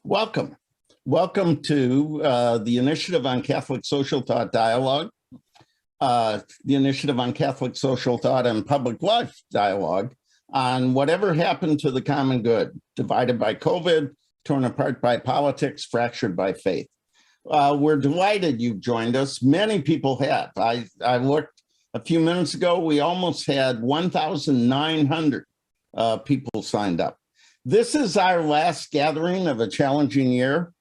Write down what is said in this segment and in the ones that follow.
Welcome. Welcome to the Initiative on Catholic Social Thought Dialogue, the Initiative on Catholic Social Thought and Public Life Dialogue on whatever happened to the common good, divided by COVID, torn apart by politics, fractured by faith. We're delighted you've joined us. Many people have. I looked a few minutes ago, we almost had 1,900 people signed up. This is our last gathering of a challenging year.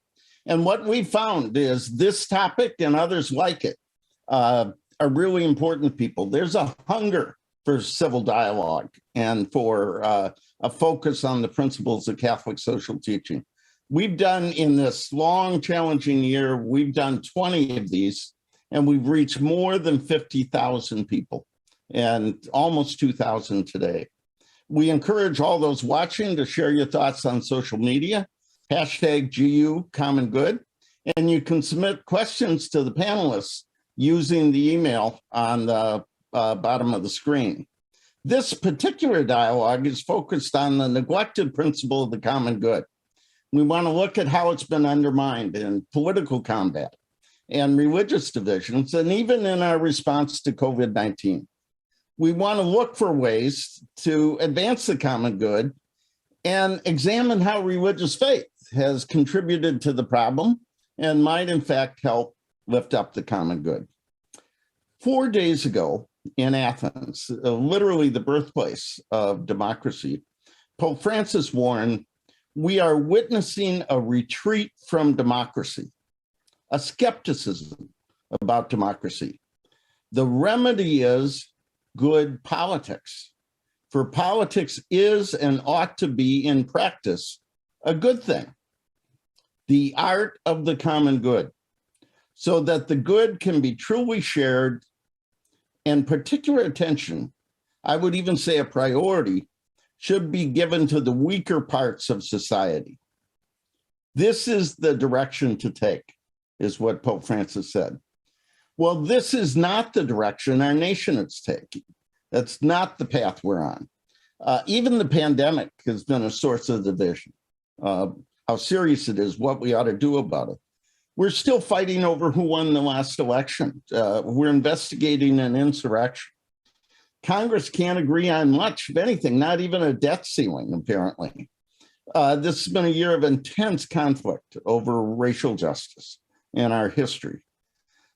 And what we found is this topic and others like it are really important people. There's a hunger for civil dialogue and for a focus on the principles of Catholic social teaching. We've done in this long, challenging year, we've done 20 of these, and we've reached more than 50,000 people and almost 2,000 today. We encourage all those watching to share your thoughts on social media, hashtag GU Common Good, and you can submit questions to the panelists using the email on the bottom of the screen. This particular dialogue is focused on the neglected principle of the common good. We want to look at how it's been undermined in political combat and religious divisions, and even in our response to COVID-19. We want to look for ways to advance the common good and examine how religious faith has contributed to the problem and might in fact help lift up the common good. 4 days ago in Athens, literally the birthplace of democracy, Pope Francis warned, "We are witnessing a retreat from democracy, a skepticism about democracy. The remedy is good politics. For politics is and ought to be in practice a good thing, the art of the common good, so that the good can be truly shared, and particular attention, I would even say a priority, should be given to the weaker parts of society. This is the direction to take," is what Pope Francis said. Well, this is not the direction our nation is taking. That's not the path we're on. Even the pandemic has been a source of division. How serious it is, what we ought to do about it. We're still fighting over who won the last election. We're investigating an insurrection. Congress can't agree on much of anything, not even a debt ceiling, apparently. This has been a year of intense conflict over racial justice in our history.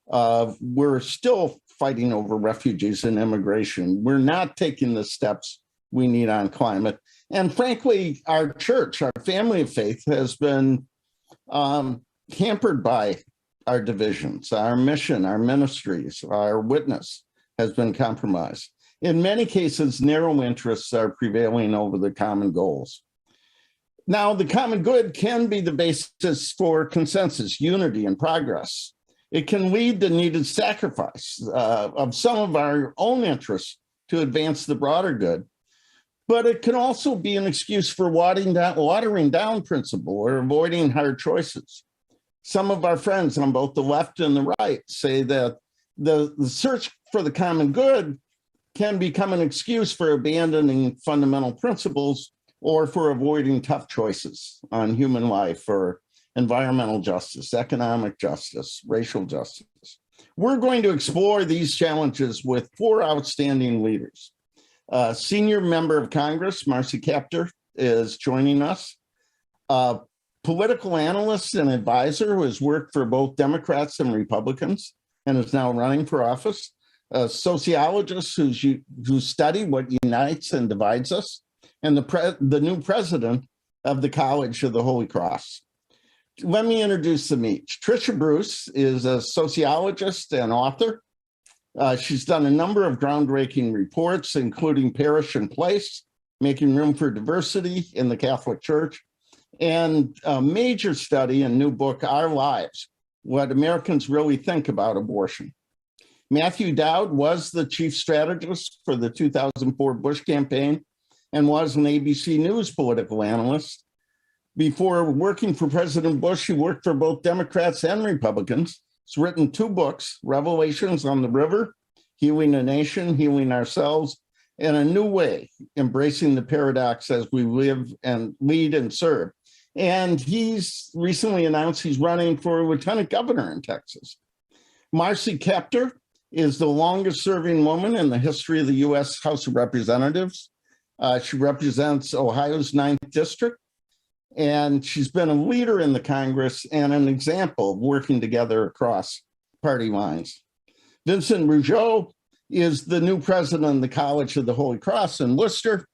We're still fighting over refugees and immigration. We're not taking the steps we need on climate. And frankly, our church, our family of faith, has been hampered by our divisions. Our mission, our ministries, our witness has been compromised. In many cases, narrow interests are prevailing over the common goals. Now, the common good can be the basis for consensus, unity, and progress. It can lead to needed sacrifice of some of our own interests to advance the broader good. But it can also be an excuse for watering down principle or avoiding hard choices. Some of our friends on both the left and the right say that the search for the common good can become an excuse for abandoning fundamental principles or for avoiding tough choices on human life or environmental justice, economic justice, racial justice. We're going to explore these challenges with 4 outstanding leaders. Senior member of Congress, Marcy Kaptur, is joining us. Political analyst and advisor who has worked for both Democrats and Republicans and is now running for office. A sociologist who study what unites and divides us, and the new president of the College of the Holy Cross. Let me introduce them each. Tricia Bruce is a sociologist and author. She's done a number of groundbreaking reports, including Parish and Place, Making Room for Diversity in the Catholic Church, and a major study and new book, Our Lives, What Americans Really Think About Abortion. Matthew Dowd was the chief strategist for the 2004 Bush campaign and was an ABC News political analyst. Before working for President Bush, he worked for both Democrats and Republicans. He's written 2 books, Revelations on the River, Healing a Nation, Healing Ourselves, and A New Way, Embracing the Paradox as We Live and Lead and Serve. And he's recently announced he's running for lieutenant governor in Texas. Marcy Kaptur is the longest serving woman in the history of the U.S. House of Representatives. She represents Ohio's 9th district, and she's been a leader in the Congress and an example of working together across party lines. Vincent Rougeau is the new president of the College of the Holy Cross in Worcester.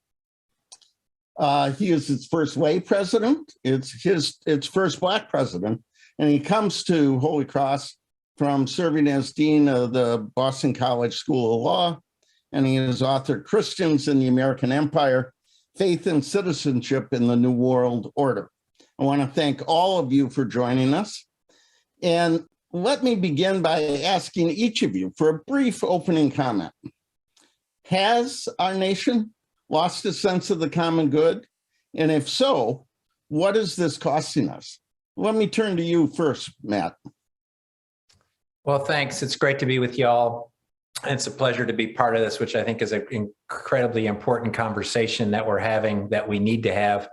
He is its first lay president. It's its first Black president, and he comes to Holy Cross from serving as dean of the Boston College School of Law, and he has authored Christians in the American Empire, Faith and Citizenship in the New World Order. I want to thank all of you for joining us. And let me begin by asking each of you for a brief opening comment. Has our nation lost a sense of the common good? And if so, what is this costing us? Let me turn to you first, Matt. Well, thanks. It's great to be with y'all. It's a pleasure to be part of this, which I think is an incredibly important conversation that we're having that we need to have.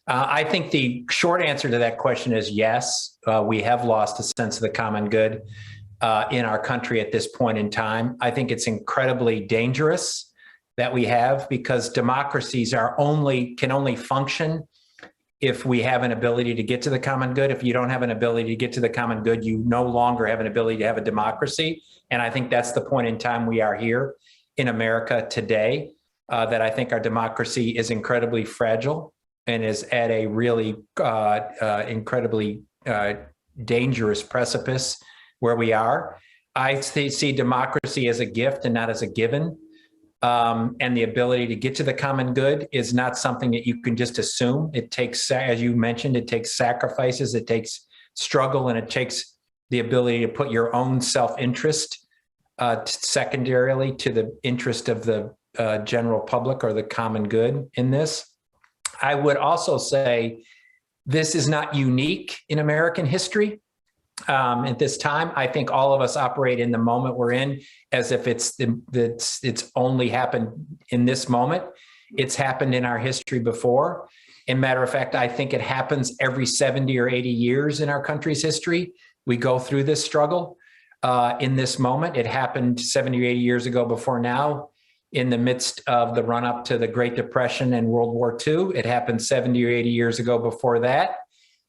I think the short answer to that question is yes, we have lost a sense of the common good in our country at this point in time. I think it's incredibly dangerous that we have, because democracies can only function if we have an ability to get to the common good. If you don't have an ability to get to the common good, you no longer have an ability to have a democracy. And I think that's the point in time we are here in America today, that I think our democracy is incredibly fragile and is at a really incredibly dangerous precipice where we are. I see democracy as a gift and not as a given. And the ability to get to the common good is not something that you can just assume. It takes, as you mentioned, it takes sacrifices, it takes struggle, and it takes the ability to put your own self-interest secondarily to the interest of the general public or the common good in this. I would also say this is not unique in American history. At this time, I think all of us operate in the moment we're in as if it's only happened in this moment. It's happened in our history before. And matter of fact, I think it happens every 70 or 80 years in our country's history. We go through this struggle in this moment. It happened 70 or 80 years ago before now, in the midst of the run-up to the Great Depression and World War II. It happened 70 or 80 years ago before that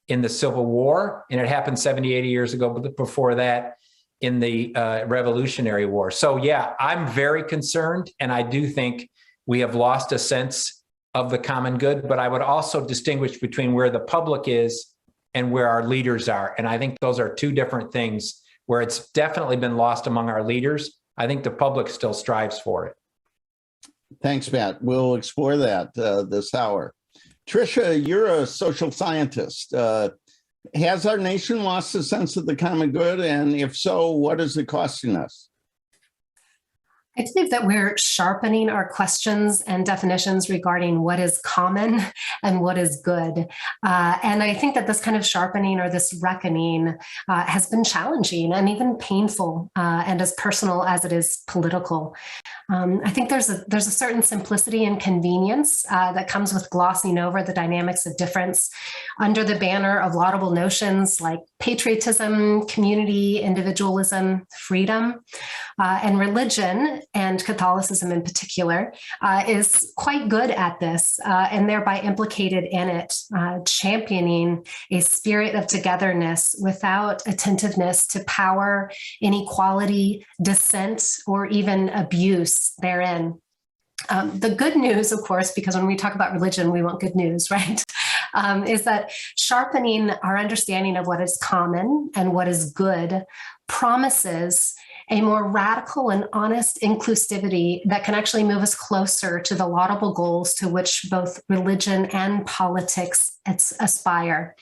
in the Civil War, and it happened 70, 80 years ago before that in the Revolutionary War. So yeah, I'm very concerned, and I do think we have lost a sense of the common good, but I would also distinguish between where the public is and where our leaders are. And I think those are two different things. Where it's definitely been lost among our leaders, I think the public still strives for it. Thanks, Matt. We'll explore that this hour. Tricia, you're a social scientist. Has our nation lost a sense of the common good? And if so, what is it costing us? I believe that we're sharpening our questions and definitions regarding what is common and what is good. And I think that this kind of sharpening or this reckoning has been challenging and even painful and as personal as it is political. I think there's a certain simplicity and convenience that comes with glossing over the dynamics of difference under the banner of laudable notions like patriotism, community, individualism, freedom, and religion, and Catholicism in particular, is quite good at this and thereby implicated in it, championing a spirit of togetherness without attentiveness to power, inequality, dissent, or even abuse therein. The good news, of course, because when we talk about religion, we want good news, right? Is that sharpening our understanding of what is common and what is good promises a more radical and honest inclusivity that can actually move us closer to the laudable goals to which both religion and politics aspire.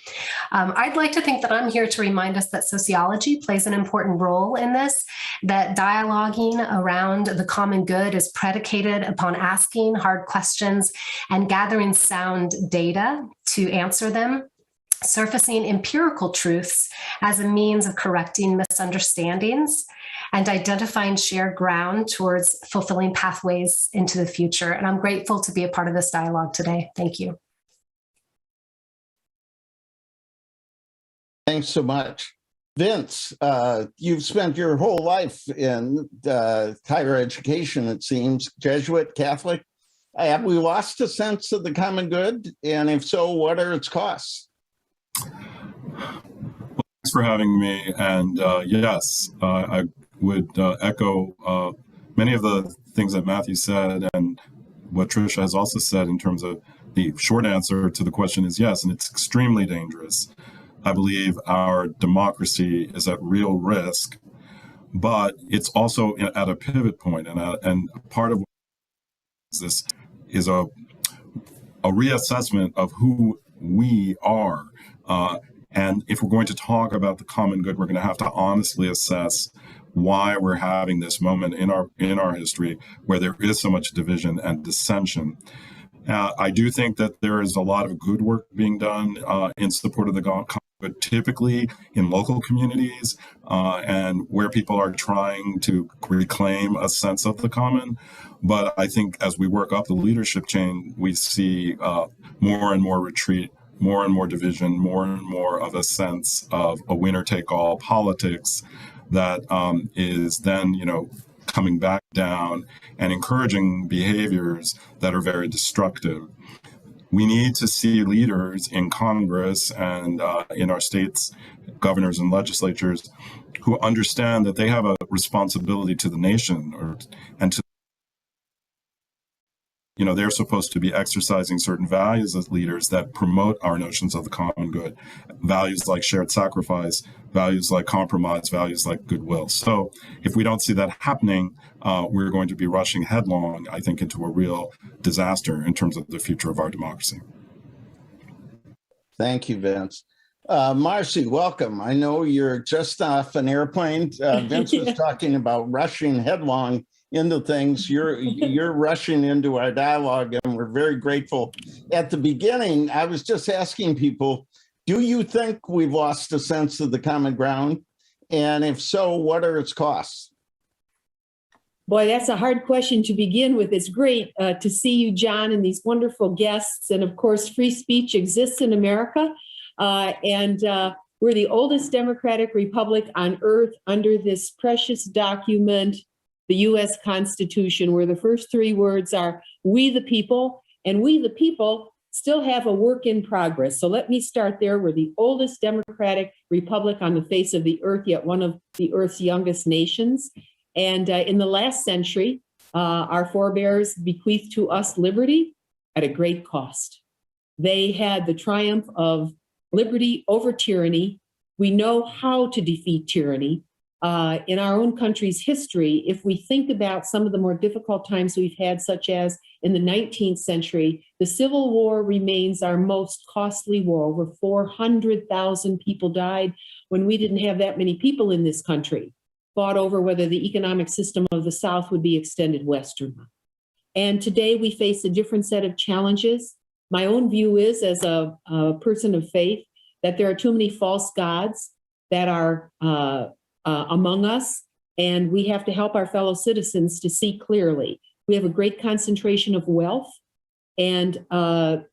I'd like to think that I'm here to remind us that sociology plays an important role in this, that dialoguing around the common good is predicated upon asking hard questions and gathering sound data to answer them, surfacing empirical truths as a means of correcting misunderstandings, and identifying shared ground towards fulfilling pathways into the future. And I'm grateful to be a part of this dialogue today. Thank you. Thanks so much. Vince, you've spent your whole life in higher education, it seems, Jesuit, Catholic. Have we lost a sense of the common good? And if so, what are its costs? Thanks for having me. And yes, I would echo many of the things that Matthew said and what Tricia has also said in terms of the short answer to the question is yes, and it's extremely dangerous. I believe our democracy is at real risk, but it's also at a pivot point, and part of this is a reassessment of who we are. And if we're going to talk about the common good, we're going to have to honestly assess why we're having this moment in our history where there is so much division and dissension. I do think that there is a lot of good work being done in support of the common good, typically in local communities and where people are trying to reclaim a sense of the common. But I think as we work up the leadership chain, we see more and more retreat, more and more division, more and more of a sense of a winner-take-all politics that is then, coming back down and encouraging behaviors that are very destructive. We need to see leaders in Congress and in our states, governors and legislatures, who understand that they have a responsibility to the nation and to they're supposed to be exercising certain values as leaders that promote our notions of the common good, values like shared sacrifice, values like compromise, values like goodwill. So if we don't see that happening, we're going to be rushing headlong, I think, into a real disaster in terms of the future of our democracy. Thank you, Vince. Marcy, welcome. I know you're just off an airplane. Vince was talking about rushing headlong into things. You're rushing into our dialogue, and we're very grateful. At the beginning, I was just asking people, do you think we've lost a sense of the common ground? And if so, what are its costs? Boy, that's a hard question to begin with. It's great to see you, John, and these wonderful guests. And of course, free speech exists in America. And we're the oldest democratic republic on earth under this precious document, the U.S. Constitution, where the first three words are, we the people, and we the people still have a work in progress. So let me start there. We're the oldest democratic republic on the face of the earth, yet one of the earth's youngest nations. And in the last century, our forebears bequeathed to us liberty at a great cost. They had the triumph of liberty over tyranny. We know how to defeat tyranny. In our own country's history, if we think about some of the more difficult times we've had, such as in the 19th century, the Civil War remains our most costly war. Over 400,000 people died when we didn't have that many people in this country, fought over whether the economic system of the South would be extended west or not. And today we face a different set of challenges. My own view is, as a person of faith, that there are too many false gods that are among us, and we have to help our fellow citizens to see clearly. We have a great concentration of wealth, and the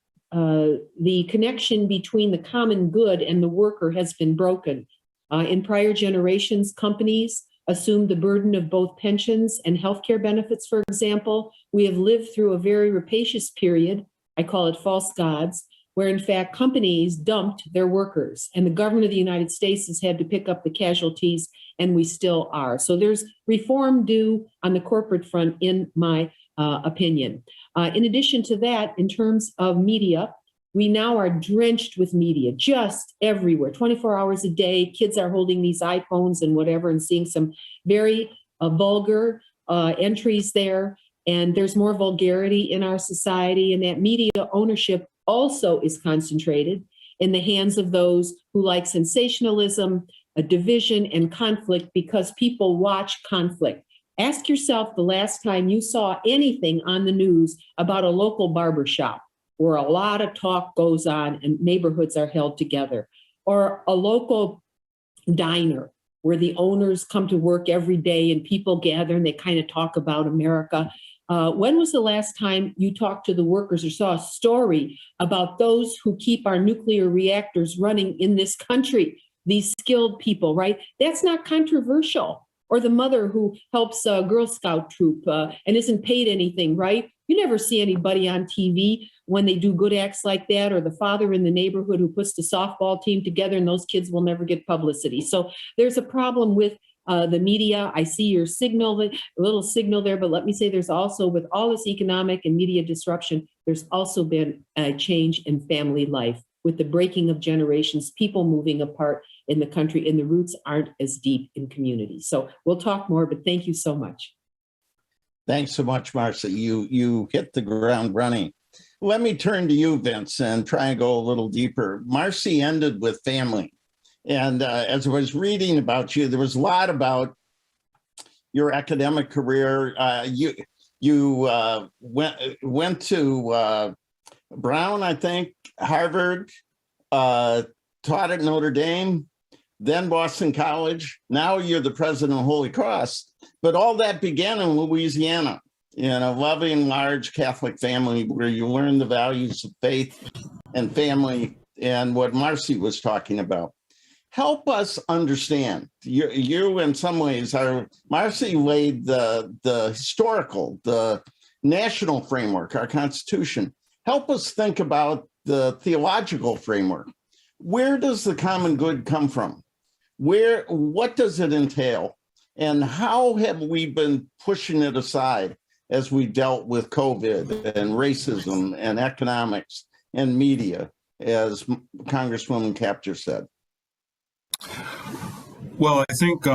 connection between the common good and the worker has been broken. In prior generations, companies assumed the burden of both pensions and healthcare benefits, for example. We have lived through a very rapacious period, I call it false gods, where in fact companies dumped their workers, and the government of the United States has had to pick up the casualties, and we still are. So there's reform due on the corporate front, in my opinion. In addition to that, in terms of media, we now are drenched with media just everywhere, 24 hours a day. Kids are holding these iPhones and whatever and seeing some very vulgar entries there. And there's more vulgarity in our society, and that media ownership also is concentrated in the hands of those who like sensationalism, a division, and conflict, because people watch conflict. Ask yourself the last time you saw anything on the news about a local barbershop where a lot of talk goes on and neighborhoods are held together, or a local diner where the owners come to work every day and people gather and they kind of talk about America. When was the last time you talked to the workers or saw a story about those who keep our nuclear reactors running in this country? these skilled people, right? That's not controversial. Or the mother who helps a Girl Scout troop and isn't paid anything, right? You never see anybody on TV when they do good acts like that, or the father in the neighborhood who puts the softball team together, and those kids will never get publicity. So there's a problem with the media. I see your signal, a little signal there, but let me say there's also, with all this economic and media disruption, there's also been a change in family life with the breaking of generations, people moving apart in the country, and the roots aren't as deep in communities. So we'll talk more, but thank you so much. Thanks so much, Marcy. You hit the ground running. Let me turn to you, Vince, and try and go a little deeper. Marcy ended with family. And as I was reading about you, there was a lot about your academic career. You went to Brown, I think, Harvard, taught at Notre Dame, then Boston College. Now you're the president of Holy Cross. But all that began in Louisiana, in a loving, large Catholic family where you learn the values of faith and family and what Marcy was talking about. Help us understand. You in some ways are, Marcy laid the historical, the national framework, our Constitution. Help us think about the theological framework. Where does the common good come from? What does it entail? And how have we been pushing it aside as we dealt with COVID and racism and economics and media, as Congresswoman Kaptur said? Well, I think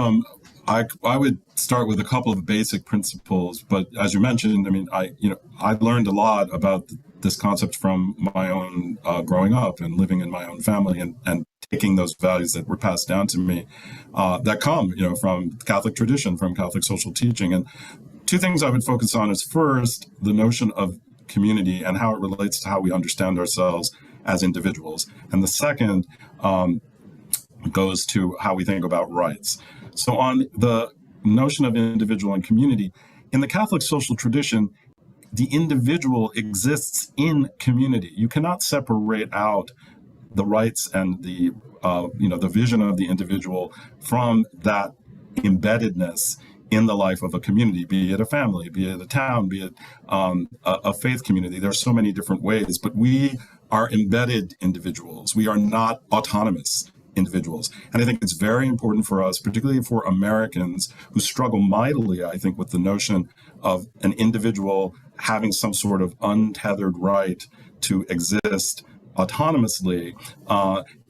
I would start with a couple of basic principles, but as you mentioned, I mean, I learned a lot about this concept from my own growing up and living in my own family and taking those values that were passed down to me that come, from Catholic tradition, from Catholic social teaching. And two things I would focus on is first, the notion of community and how it relates to how we understand ourselves as individuals. And the second goes to how we think about rights. So on the notion of individual and community, in the Catholic social tradition, the individual exists in community. You cannot separate out the rights and the vision of the individual from that embeddedness in the life of a community, be it a family, be it a town, be it a faith community. There's so many different ways, but we are embedded individuals. We are not autonomous individuals. And I think it's very important for us, particularly for Americans who struggle mightily, I think, with the notion of an individual having some sort of untethered right to exist autonomously,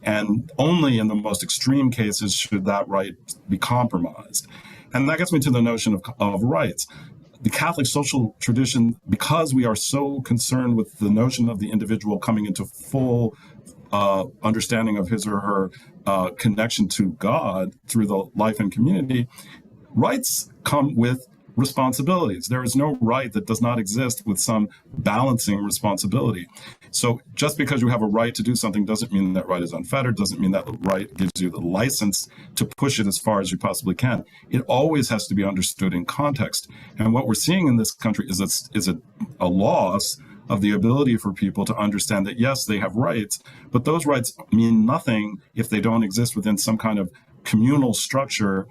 and only in the most extreme cases should that right be compromised. And that gets me to the notion of rights. The Catholic social tradition, because we are so concerned with the notion of the individual coming into full understanding of his or her connection to God through the life and community, rights come with responsibilities. There is no right that does not exist with some balancing responsibility. So just because you have a right to do something doesn't mean that right is unfettered, doesn't mean that the right gives you the license to push it as far as you possibly can. It always has to be understood in context. And what we're seeing in this country is a loss of the ability for people to understand that, yes, they have rights, but those rights mean nothing if they don't exist within some kind of communal structure,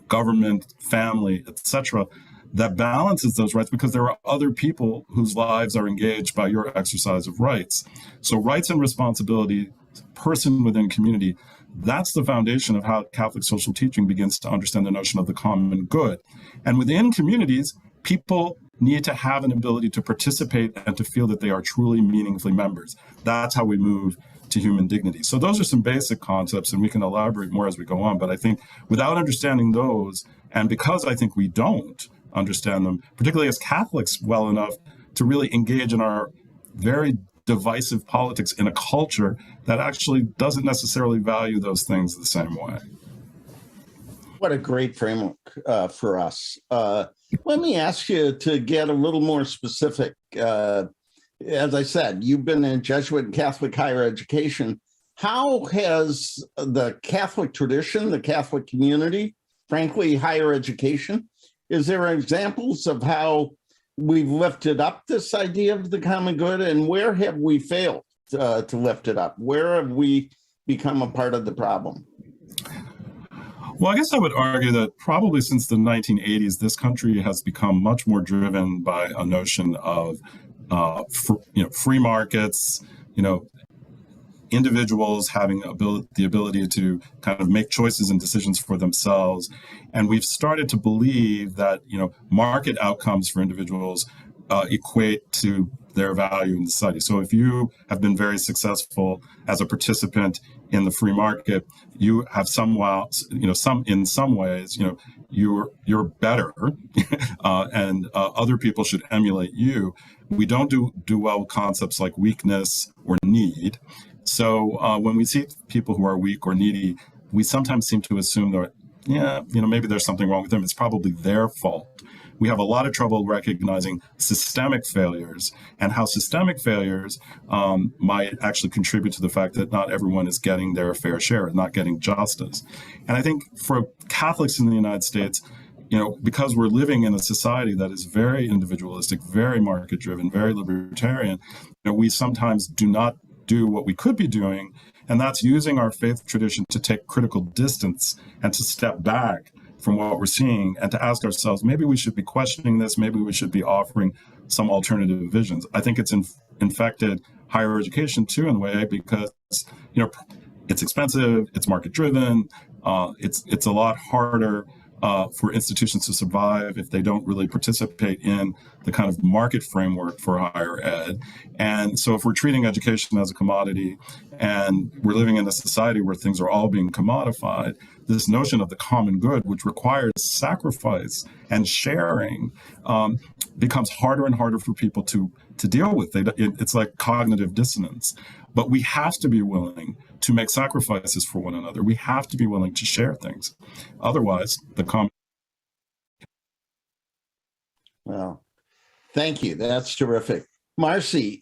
government, family, etc., that balances those rights, because there are other people whose lives are engaged by your exercise of rights. So rights and responsibility, person within community, that's the foundation of how Catholic social teaching begins to understand the notion of the common good. And within communities, people need to have an ability to participate and to feel that they are truly meaningfully members. That's how we move to human dignity. So those are some basic concepts, and we can elaborate more as we go on. But I think without understanding those, and because I think we don't understand them, particularly as Catholics, well enough to really engage in our very divisive politics in a culture that actually doesn't necessarily value those things the same way. What a great framework for us. Let me ask you to get a little more specific. As I said, you've been in Jesuit and Catholic higher education. How has the Catholic tradition, the Catholic community, frankly, higher education, is there examples of how we've lifted up this idea of the common good, and where have we failed to lift it up? Where have we become a part of the problem? Well, I guess I would argue that probably since the 1980s, this country has become much more driven by a notion of, free markets, individuals having the ability to kind of make choices and decisions for themselves. And we've started to believe that, market outcomes for individuals equate to their value in society. So if you have been very successful as a participant in the free market, you have in some ways, you're better, and other people should emulate you. We don't do well with concepts like weakness or need. So when we see people who are weak or needy, we sometimes seem to assume that, maybe there's something wrong with them. It's probably their fault. We have a lot of trouble recognizing systemic failures and how systemic failures might actually contribute to the fact that not everyone is getting their fair share and not getting justice. And I think for Catholics in the United States, because we're living in a society that is very individualistic, very market-driven, very libertarian, we sometimes do not do what we could be doing, and that's using our faith tradition to take critical distance and to step back from what we're seeing and to ask ourselves, maybe we should be questioning this, maybe we should be offering some alternative visions. I think it's infected higher education too, in a way, because it's expensive, it's market driven, it's a lot harder for institutions to survive if they don't really participate in the kind of market framework for higher ed. And so if we're treating education as a commodity and we're living in a society where things are all being commodified, this notion of the common good, which requires sacrifice and sharing, becomes harder and harder for people to deal with. It's like cognitive dissonance. But we have to be willing to make sacrifices for one another. We have to be willing to share things. Otherwise, Well, thank you. That's terrific. Marcy,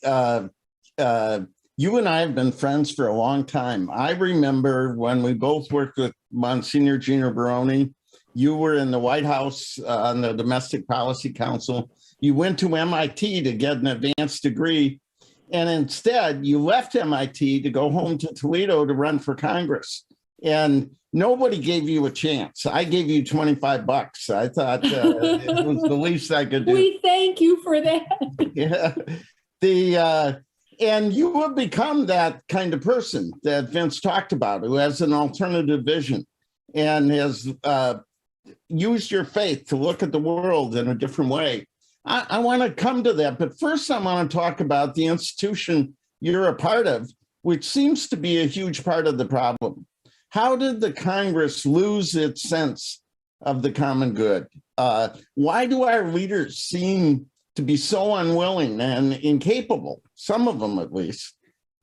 you and I have been friends for a long time. I remember when we both worked with Monsignor Gino Baroni. You were in the White House on the Domestic Policy Council. You went to MIT to get an advanced degree, and instead you left MIT to go home to Toledo to run for Congress. And nobody gave you a chance. I gave you $25. I thought it was the least I could do. We thank you for that. Yeah. And you have become that kind of person that Vince talked about, who has an alternative vision and has used your faith to look at the world in a different way. I want to come to that, but first I want to talk about the institution you're a part of, which seems to be a huge part of the problem. How did the Congress lose its sense of the common good? Why do our leaders seem to be so unwilling and incapable, some of them at least,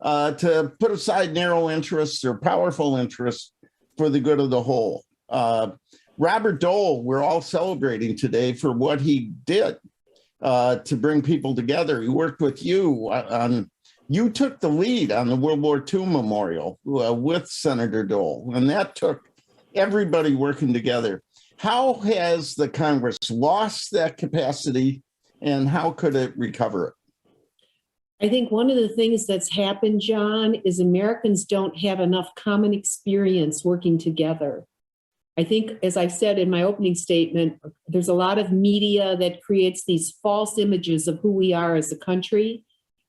to put aside narrow interests or powerful interests for the good of the whole? Robert Dole, we're all celebrating today for what he did to bring people together. He worked with you on, you took the lead on the World War II memorial with Senator Dole, and that took everybody working together. How has the Congress lost that capacity, and how could it recover it? I think one of the things that's happened, John, is Americans don't have enough common experience working together. I think, as I said in my opening statement, there's a lot of media that creates these false images of who we are as a country.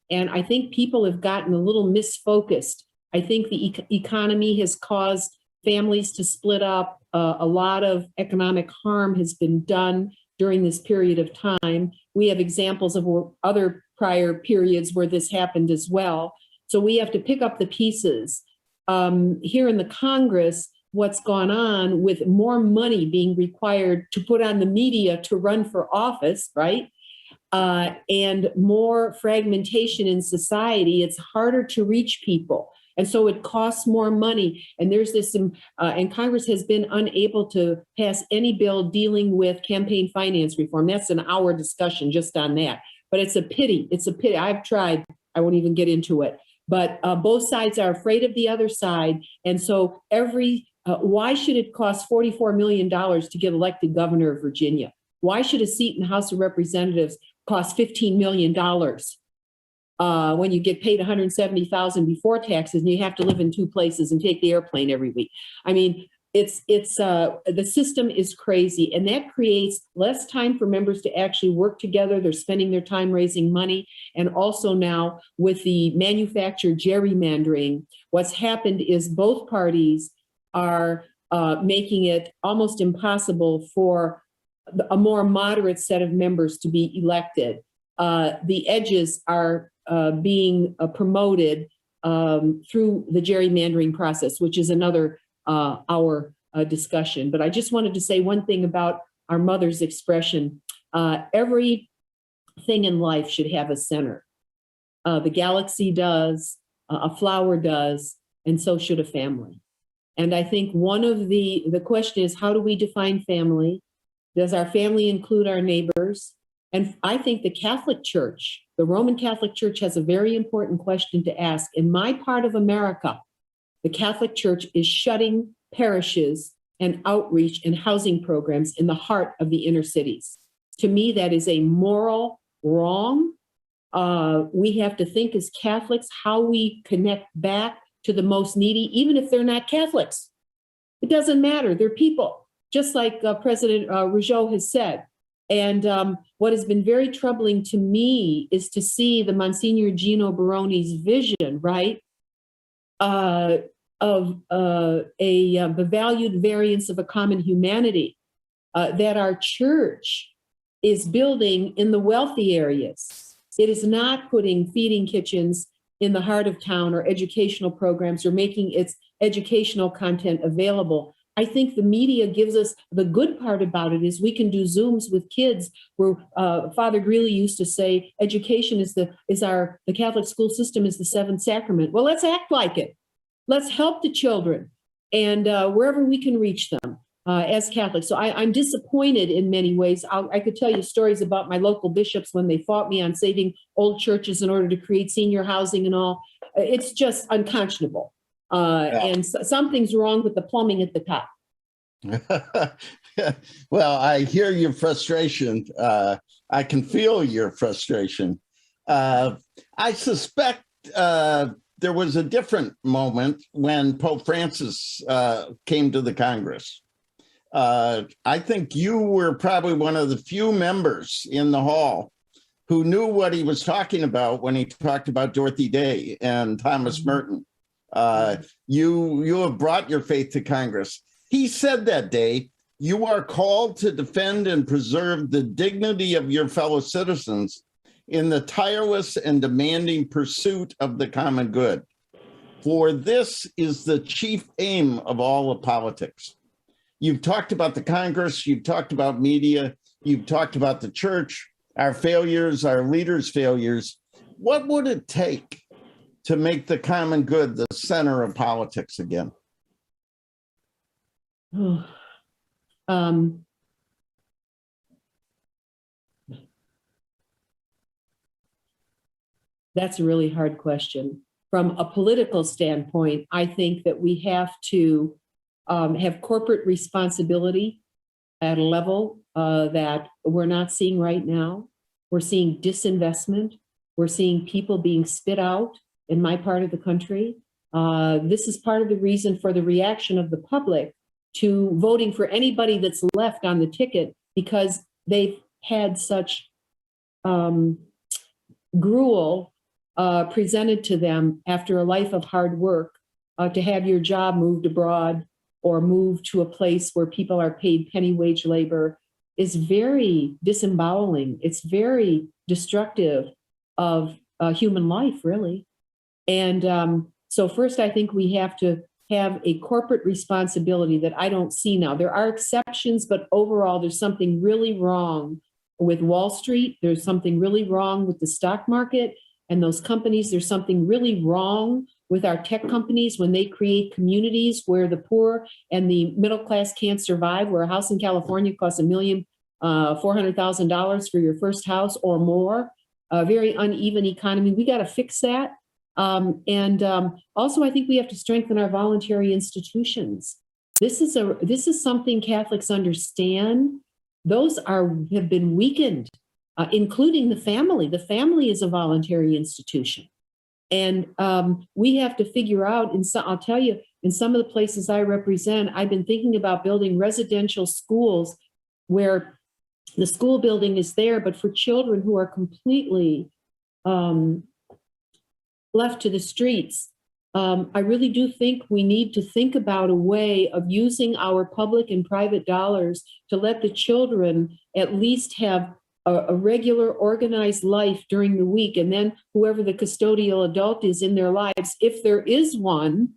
And I think people have gotten a little misfocused. I think the economy has caused families to split up. A lot of economic harm has been done during this period of time. We have examples of other prior periods where this happened as well. So we have to pick up the pieces. Here in the Congress, what's gone on with more money being required to put on the media to run for office, right? And more fragmentation in society, it's harder to reach people. And so it costs more money. And there's this, and Congress has been unable to pass any bill dealing with campaign finance reform. That's an hour discussion just on that. But it's a pity. It's a pity. I've tried. I won't even get into it. But both sides are afraid of the other side. And so why should it cost $44 million to get elected governor of Virginia? Why should a seat in the House of Representatives cost $15 million when you get paid $170,000 before taxes and you have to live in two places and take the airplane every week? I mean, the system is crazy, and that creates less time for members to actually work together. They're spending their time raising money. And also now with the manufactured gerrymandering, what's happened is both parties are making it almost impossible for a more moderate set of members to be elected. The edges are being promoted through the gerrymandering process, which is another our discussion. But I just wanted to say one thing about our mother's expression. Everything in life should have a center. The galaxy does, a flower does, and so should a family. And I think one of the question is, how do we define family? Does our family include our neighbors? And I think the Catholic Church, the Roman Catholic Church, has a very important question to ask. In my part of America, the Catholic Church is shutting parishes and outreach and housing programs in the heart of the inner cities. To me, that is a moral wrong. We have to think as Catholics how we connect back to the most needy, even if they're not Catholics. It doesn't matter. They're people, just like President Rougeau has said. And what has been very troubling to me is to see the Monsignor Gino Baroni's vision, right? Of the valued variance of a common humanity that our church is building in the wealthy areas. It is not putting feeding kitchens in the heart of town or educational programs or making its educational content available. I think the media gives us the good part about it is we can do Zooms with kids where Father Greeley used to say, education the Catholic school system is the seventh sacrament. Well, let's act like it. Let's help the children and wherever we can reach them as Catholics. So I'm disappointed in many ways. I could tell you stories about my local bishops when they fought me on saving old churches in order to create senior housing and all. It's just unconscionable. And something's wrong with the plumbing at the top. Well, I hear your frustration. I can feel your frustration. I suspect there was a different moment when Pope Francis came to the Congress. I think you were probably one of the few members in the hall who knew what he was talking about when he talked about Dorothy Day and Thomas Merton. You have brought your faith to Congress. He said that day, you are called to defend and preserve the dignity of your fellow citizens in the tireless and demanding pursuit of the common good. For this is the chief aim of all of politics. You've talked about the Congress, you've talked about media, you've talked about the church, our failures, our leaders' failures. What would it take to make the common good the center of politics again? That's a really hard question. From a political standpoint, I think that we have to have corporate responsibility at a level that we're not seeing right now. We're seeing disinvestment. We're seeing people being spit out in my part of the country. This is part of the reason for the reaction of the public to voting for anybody that's left on the ticket, because they've had such gruel presented to them after a life of hard work to have your job moved abroad or moved to a place where people are paid penny wage labor is very disemboweling. It's very destructive of human life, really. And so first, I think we have to have a corporate responsibility that I don't see now. There are exceptions, but overall, there's something really wrong with Wall Street. There's something really wrong with the stock market and those companies. There's something really wrong with our tech companies when they create communities where the poor and the middle class can't survive, where a house in California costs $1,400,000 for your first house or more. A very uneven economy. We got to fix that. Also, I think we have to strengthen our voluntary institutions. This is something Catholics understand. Those have been weakened, including the family. The family is a voluntary institution. And we have to figure out, I'll tell you, in some of the places I represent, I've been thinking about building residential schools where the school building is there, but for children who are completely left to the streets. I really do think we need to think about a way of using our public and private dollars to let the children at least have a regular organized life during the week. And then whoever the custodial adult is in their lives, if there is one,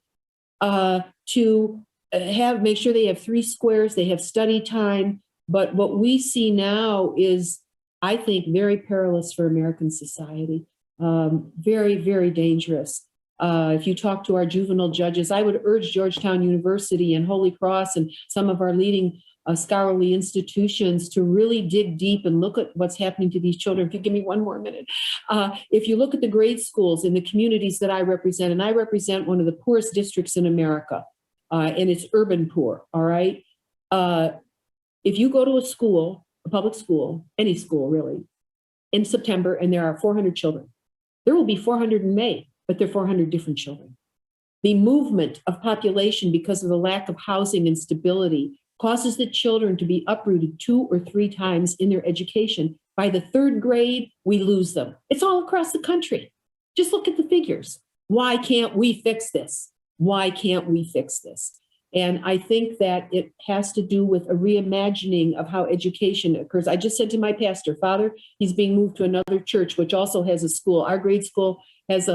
to make sure they have 3 squares, they have study time. But what we see now is, I think, very perilous for American society. Very, very dangerous. If you talk to our juvenile judges, I would urge Georgetown University and Holy Cross and some of our leading scholarly institutions to really dig deep and look at what's happening to these children. If you give me 1 more minute. If you look at the grade schools in the communities that I represent, and I represent one of the poorest districts in America, and it's urban poor, all right? If you go to a school, a public school, any school really, in September, and there are 400 children, there will be 400 in May, but they're 400 different children. The movement of population because of the lack of housing and stability causes the children to be uprooted 2 or 3 times in their education. By the 3rd grade, we lose them. It's all across the country. Just look at the figures. Why can't we fix this? Why can't we fix this? And I think that it has to do with a reimagining of how education occurs. I just said to my pastor, Father, he's being moved to another church, which also has a school. Our grade school has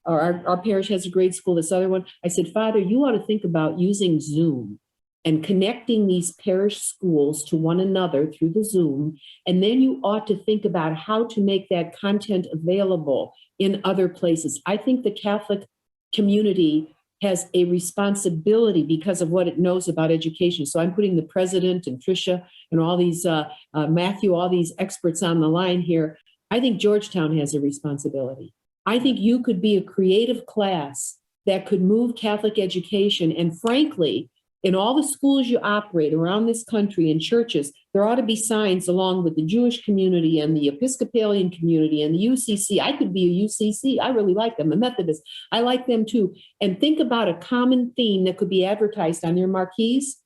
our parish has a grade school, this other one. I said, Father, you ought to think about using Zoom and connecting these parish schools to one another through the Zoom. And then you ought to think about how to make that content available in other places. I think the Catholic community has a responsibility because of what it knows about education. So I'm putting the president and Tricia and all these, Matthew, all these experts on the line here. I think Georgetown has a responsibility. I think you could be a creative class that could move Catholic education. And frankly, in all the schools you operate around this country and churches, there ought to be signs along with the Jewish community and the Episcopalian community and the UCC. I could be a UCC. I really like them. The Methodists, I like them too. And think about a common theme that could be advertised on their marquees.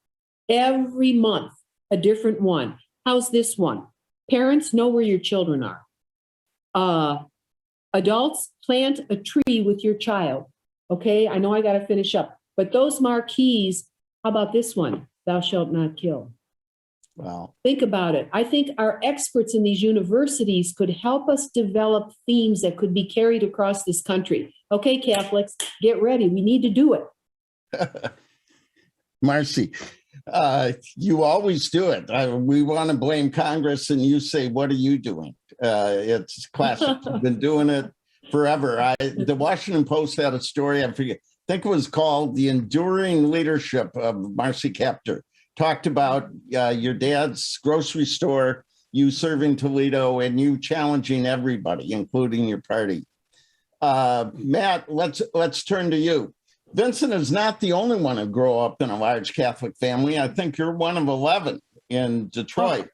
Every month, a different one. How's this one? Parents, know where your children are. Adults, plant a tree with your child. Okay, I know I got to finish up. But those marquees, how about this one? Thou shalt not kill. Wow. Think about it. I think our experts in these universities could help us develop themes that could be carried across this country. Okay, Catholics, get ready. We need to do it. Marcy, you always do it. We want to blame Congress and you say, what are you doing? It's classic. You've been doing it forever. The Washington Post had a story, I think it was called The Enduring Leadership of Marcy Kaptur. Talked about your dad's grocery store, you serving Toledo, and you challenging everybody, including your party. Matt, let's turn to you. Vincent is not the only one to grow up in a large Catholic family. I think you're one of 11 in Detroit.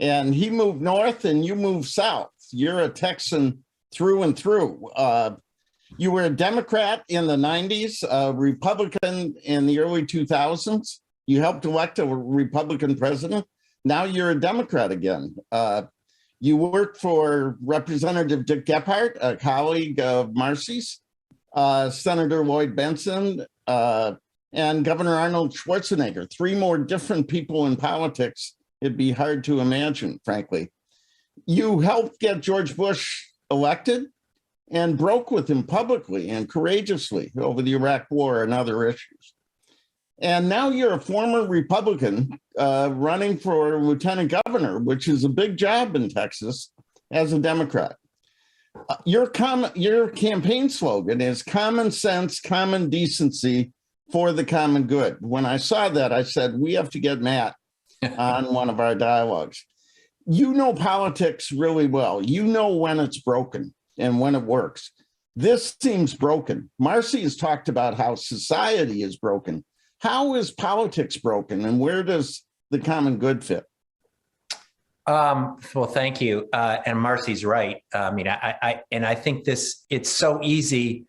And he moved north and you moved south. You're a Texan through and through. You were a Democrat in the 90s, a Republican in the early 2000s. You helped elect a Republican president. Now you're a Democrat again. You worked for Representative Dick Gephardt, a colleague of Marcy's, Senator Lloyd Bentsen, and Governor Arnold Schwarzenegger. 3 more different people in politics. It'd be hard to imagine, frankly. You helped get George Bush elected and broke with him publicly and courageously over the Iraq War and other issues. And now you're a former Republican running for lieutenant governor, which is a big job in Texas as a Democrat. Your campaign slogan is common sense, common decency for the common good. When I saw that, I said, we have to get Matt on one of our dialogues. You know politics really well. You know when it's broken and when it works. This seems broken. Marcy has talked about how society is broken. How is politics broken, and where does the common good fit? Well, thank you. And Marcy's right. I mean, I think it's so easy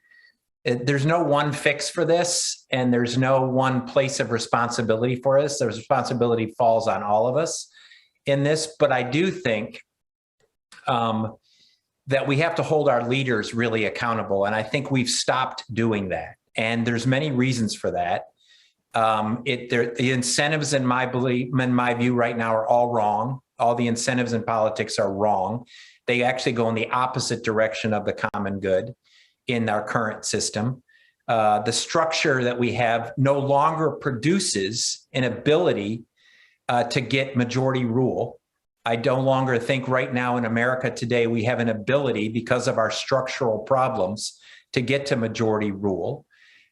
there's no one fix for this, and there's no one place of responsibility for this. The responsibility falls on all of us in this, but I do think that we have to hold our leaders really accountable, and I think we've stopped doing that. And there's many reasons for that. The incentives, in my view, right now are all wrong. All the incentives in politics are wrong. They actually go in the opposite direction of the common good in our current system. The structure that we have no longer produces an ability to get majority rule. I no longer think right now in America today we have an ability, because of our structural problems, to get to majority rule.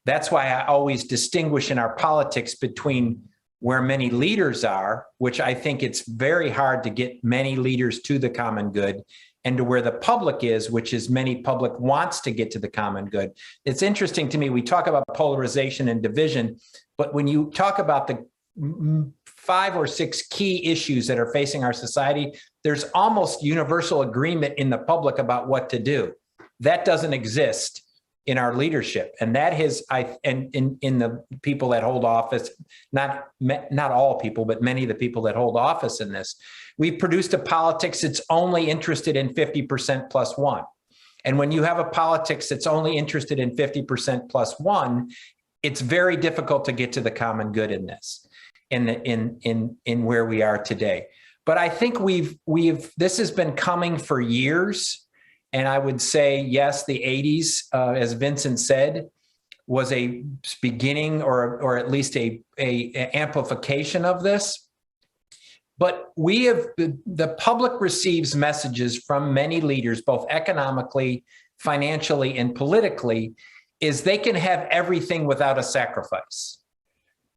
That's why I always distinguish in our politics between where many leaders are, which I think it's very hard to get many leaders to the common good, and to where the public is, which is many public wants to get to the common good. It's interesting to me, we talk about polarization and division, but when you talk about the 5 or 6 key issues that are facing our society, there's almost universal agreement in the public about what to do. That doesn't exist in our leadership, and that is, in the people that hold office, not all people, but many of the people that hold office in this. We've produced a politics that's only interested in 50% plus one, and when you have a politics that's only interested in 50% plus one, it's very difficult to get to the common good in this, in where we are today. But I think this has been coming for years. And I would say, yes, the 80s, as Vincent said, was a beginning or at least a amplification of this. But the public receives messages from many leaders, both economically, financially, and politically, is they can have everything without a sacrifice.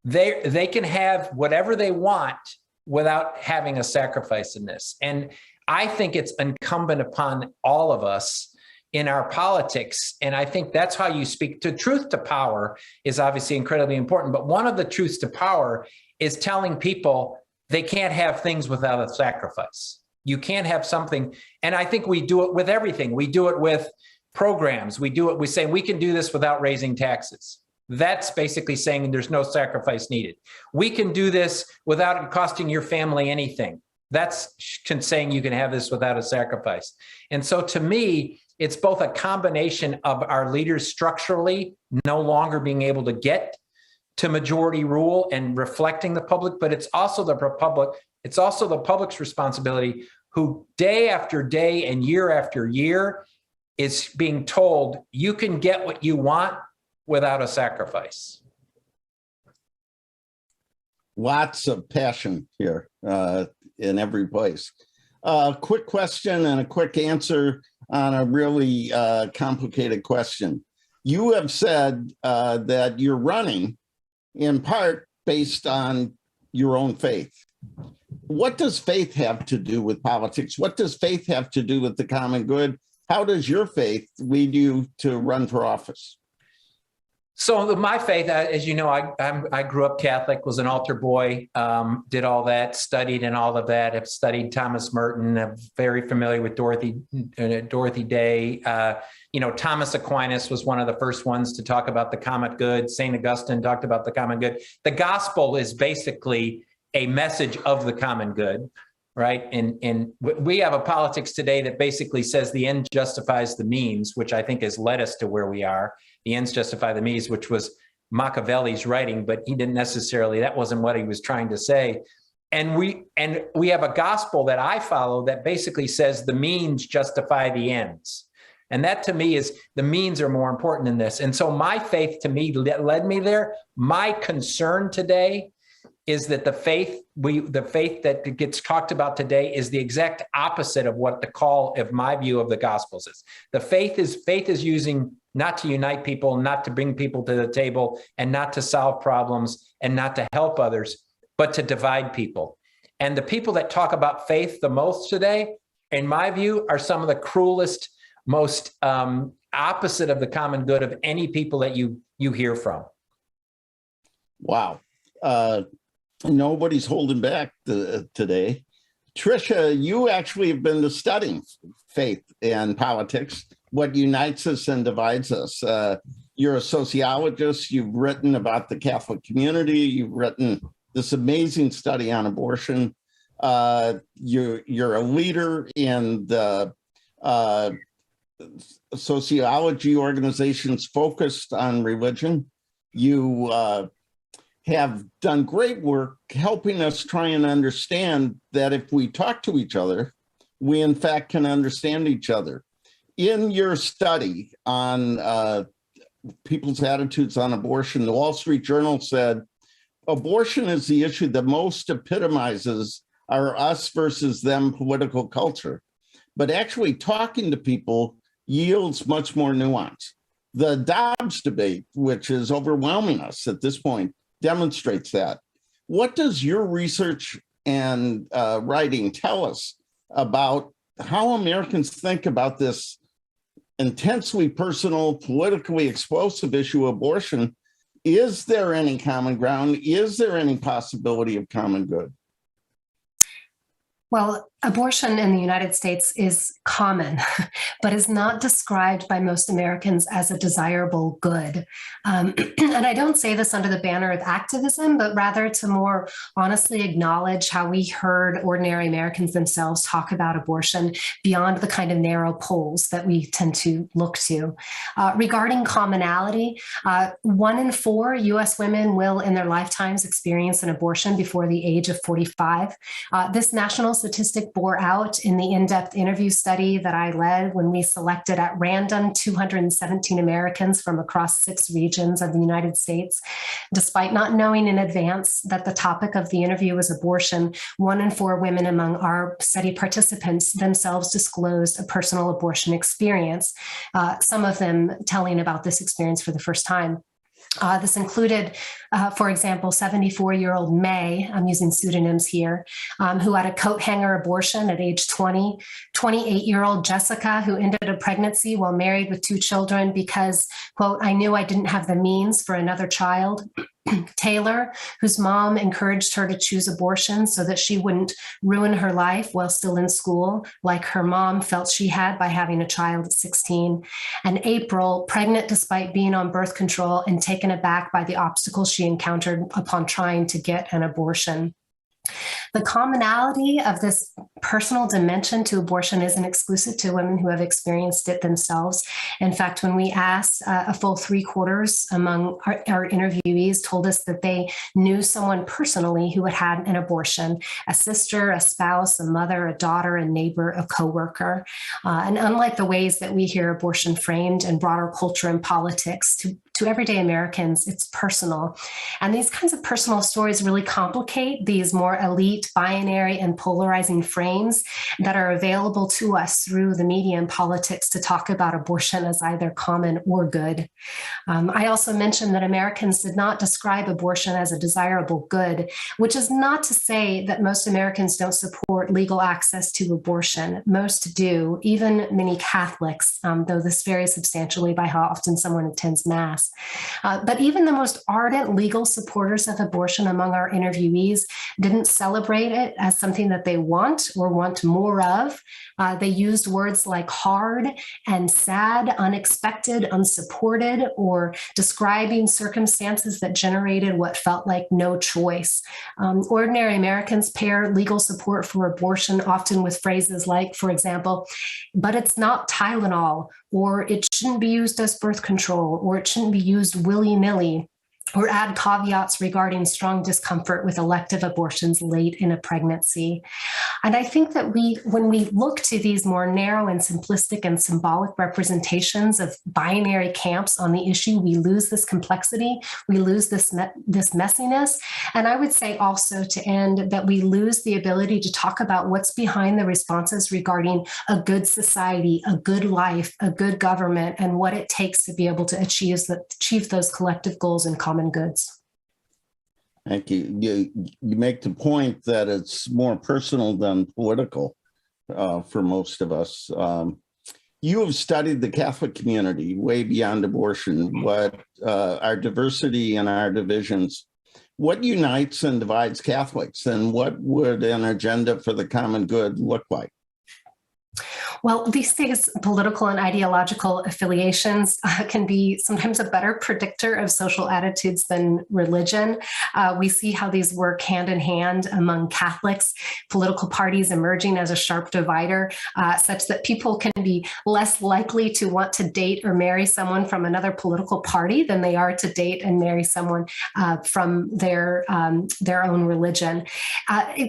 They can have whatever they want without having a sacrifice in this. And I think it's incumbent upon all of us in our politics. And I think that's how you speak to truth to power is obviously incredibly important. But one of the truths to power is telling people they can't have things without a sacrifice. You can't have something. And I think we do it with everything. We do it with programs. We say we can do this without raising taxes. That's basically saying there's no sacrifice needed. We can do this without it costing your family anything. That's saying you can have this without a sacrifice. And so to me, it's both a combination of our leaders structurally no longer being able to get to majority rule and reflecting the public, but it's also the public's responsibility, who day after day and year after year is being told you can get what you want without a sacrifice. Lots of passion here in every place. Quick question and a quick answer on a really complicated question. You have said that you're running in part based on your own faith. What does faith have to do with politics? What does faith have to do with the common good? How does your faith lead you to run for office? So my faith, as you know, I grew up Catholic, was an altar boy, did all that, studied and all of that. I've studied Thomas Merton. I'm very familiar with Dorothy Day. Thomas Aquinas was one of the first ones to talk about the common good. St. Augustine talked about the common good. The gospel is basically a message of the common good, right? And we have a politics today that basically says the end justifies the means, which I think has led us to where we are. The ends justify the means, which was Machiavelli's writing, but he didn't necessarily, that wasn't what he was trying to say. And we have a gospel that I follow that basically says the means justify the ends. And that to me is the means are more important in this. And so my faith to me led me there. My concern today is that the faith that gets talked about today is the exact opposite of what the call of my view of the Gospels is. The faith is using not to unite people, not to bring people to the table, and not to solve problems, and not to help others, but to divide people. And the people that talk about faith the most today, in my view, are some of the cruelest, most opposite of the common good of any people that you hear from. Wow. Nobody's holding back today. Tricia, you actually have been studying faith and politics, what unites us and divides us. You're a sociologist. You've written about the Catholic community. You've written this amazing study on abortion. You're a leader in the sociology organizations focused on religion. You have done great work helping us try and understand that if we talk to each other, we in fact can understand each other. In your study on people's attitudes on abortion, the Wall Street Journal said, abortion is the issue that most epitomizes our us versus them political culture. But actually talking to people yields much more nuance. The Dowd debate, which is overwhelming us at this point, demonstrates that. What does your research and writing tell us about how Americans think about this intensely personal, politically explosive issue of abortion? Is there any common ground? Is there any possibility of common good? Well, abortion in the United States is common, but is not described by most Americans as a desirable good. And I don't say this under the banner of activism, but rather to more honestly acknowledge how we heard ordinary Americans themselves talk about abortion beyond the kind of narrow polls that we tend to look to. Regarding commonality, 1 in 4 U.S. women will in their lifetimes experience an abortion before the age of 45. This national statistic bore out in the in-depth interview study that I led when we selected at random 217 Americans from across 6 regions of the United States. Despite not knowing in advance that the topic of the interview was abortion, 1 in 4 women among our study participants themselves disclosed a personal abortion experience, some of them telling about this experience for the first time. This included, for example, 74-year-old May, I'm using pseudonyms here, who had a coat hanger abortion at age 20, 28-year-old Jessica, who ended a pregnancy while married with 2 children because, quote, I knew I didn't have the means for another child. Taylor, whose mom encouraged her to choose abortion so that she wouldn't ruin her life while still in school, like her mom felt she had by having a child at 16. And April, pregnant despite being on birth control and taken aback by the obstacles she encountered upon trying to get an abortion. The commonality of this personal dimension to abortion isn't exclusive to women who have experienced it themselves. In fact, when we asked, a full 3/4 among our interviewees told us that they knew someone personally who had had an abortion, a sister, a spouse, a mother, a daughter, a neighbor, a coworker. And unlike the ways that we hear abortion framed in broader culture and politics, to everyday Americans, it's personal. And these kinds of personal stories really complicate these more elite, binary, and polarizing frames that are available to us through the media and politics to talk about abortion as either common or good. I also mentioned that Americans did not describe abortion as a desirable good, which is not to say that most Americans don't support legal access to abortion. Most do, even many Catholics, though this varies substantially by how often someone attends Mass. But even the most ardent legal supporters of abortion among our interviewees didn't celebrate it as something that they want or want more of. They used words like hard and sad, unexpected, unsupported, or describing circumstances that generated what felt like no choice. Ordinary Americans pair legal support for abortion often with phrases like, for example, but it's not Tylenol, or it shouldn't be used as birth control, or it shouldn't be used willy-nilly, or add caveats regarding strong discomfort with elective abortions late in a pregnancy. And I think that when we look to these more narrow and simplistic and symbolic representations of binary camps on the issue, we lose this complexity, we lose this messiness. And I would say also to end that we lose the ability to talk about what's behind the responses regarding a good society, a good life, a good government, and what it takes to be able to achieve those collective goals and common goods. Thank you. You make the point that it's more personal than political for most of us. You have studied the Catholic community way beyond abortion, what our diversity and our divisions. What unites and divides Catholics, and what would an agenda for the common good look like? Well, these days, political and ideological affiliations can be sometimes a better predictor of social attitudes than religion. We see how these work hand in hand among Catholics, political parties emerging as a sharp divider, such that people can be less likely to want to date or marry someone from another political party than they are to date and marry someone from their own religion.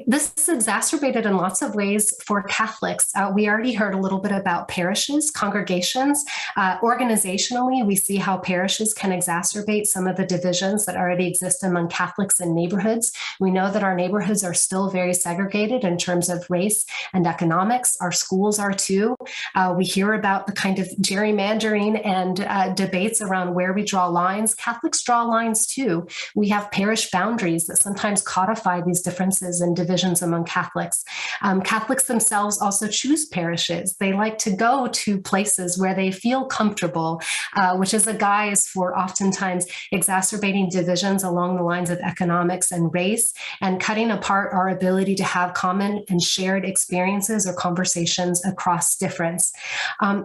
This is exacerbated in lots of ways for Catholics. We already heard a little bit about parishes, congregations. Organizationally, we see how parishes can exacerbate some of the divisions that already exist among Catholics in neighborhoods. We know that our neighborhoods are still very segregated in terms of race and economics. Our schools are too. We hear about the kind of gerrymandering and debates around where we draw lines. Catholics draw lines too. We have parish boundaries that sometimes codify these differences and divisions among Catholics. Catholics themselves also choose parishes. They like to go to places where they feel comfortable, which is a guise for oftentimes exacerbating divisions along the lines of economics and race and cutting apart our ability to have common and shared experiences or conversations across difference.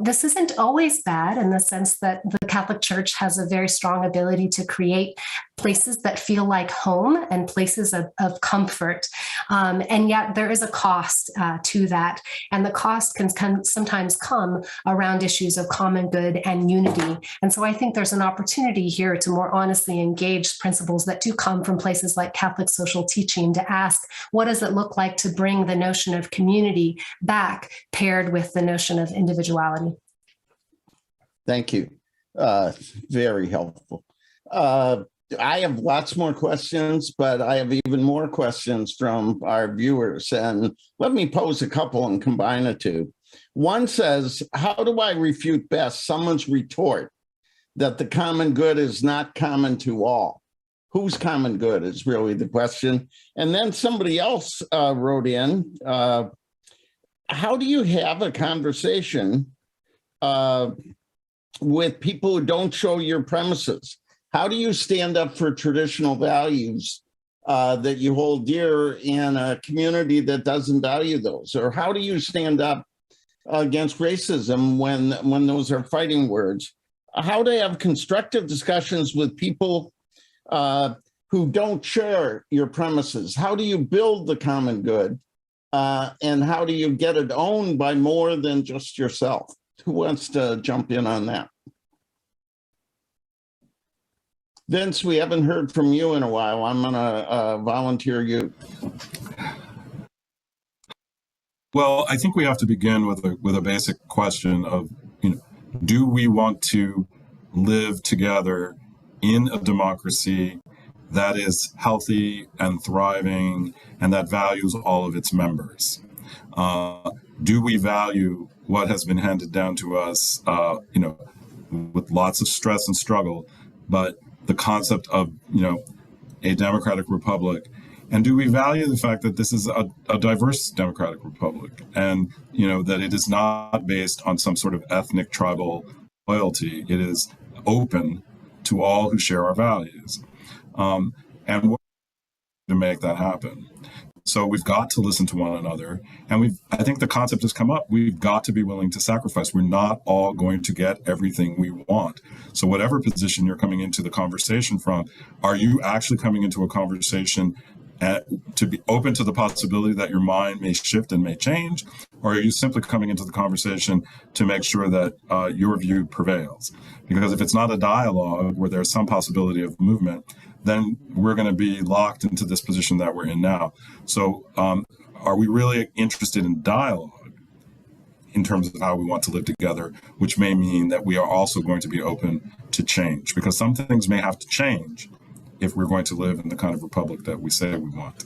This isn't always bad in the sense that the Catholic Church has a very strong ability to create places that feel like home and places of comfort. And yet there is a cost to that. And the cost can sometimes come around issues of common good and unity. And so I think there's an opportunity here to more honestly engage principles that do come from places like Catholic social teaching to ask, what does it look like to bring the notion of community back paired with the notion of individuality? Thank you. Very helpful. I have lots more questions, but I have even more questions from our viewers. And let me pose a couple and combine the two. One says, how do I refute best someone's retort that the common good is not common to all? Whose common good is really the question. And then somebody else wrote in, how do you have a conversation with people who don't show your premises? How do you stand up for traditional values that you hold dear in a community that doesn't value those? Or how do you stand up against racism when those are fighting words? How to have constructive discussions with people who don't share your premises? How do you build the common good? And how do you get it owned by more than just yourself? Who wants to jump in on that? Vince, we haven't heard from you in a while. I'm going to volunteer you. Well, I think we have to begin with a basic question of, do we want to live together in a democracy that is healthy and thriving and that values all of its members? Do we value what has been handed down to us, with lots of stress and struggle, but the concept of, a democratic republic? And do we value the fact that this is a diverse democratic republic and, that it is not based on some sort of ethnic tribal loyalty? It is open to all who share our values. And what to make that happen? So we've got to listen to one another. And I think the concept has come up. We've got to be willing to sacrifice. We're not all going to get everything we want. So whatever position you're coming into the conversation from, are you actually coming into a conversation to be open to the possibility that your mind may shift and may change? Or are you simply coming into the conversation to make sure that your view prevails? Because if it's not a dialogue where there's some possibility of movement, then we're going to be locked into this position that we're in now. So are we really interested in dialogue in terms of how we want to live together, which may mean that we are also going to be open to change? Because some things may have to change if we're going to live in the kind of republic that we say we want.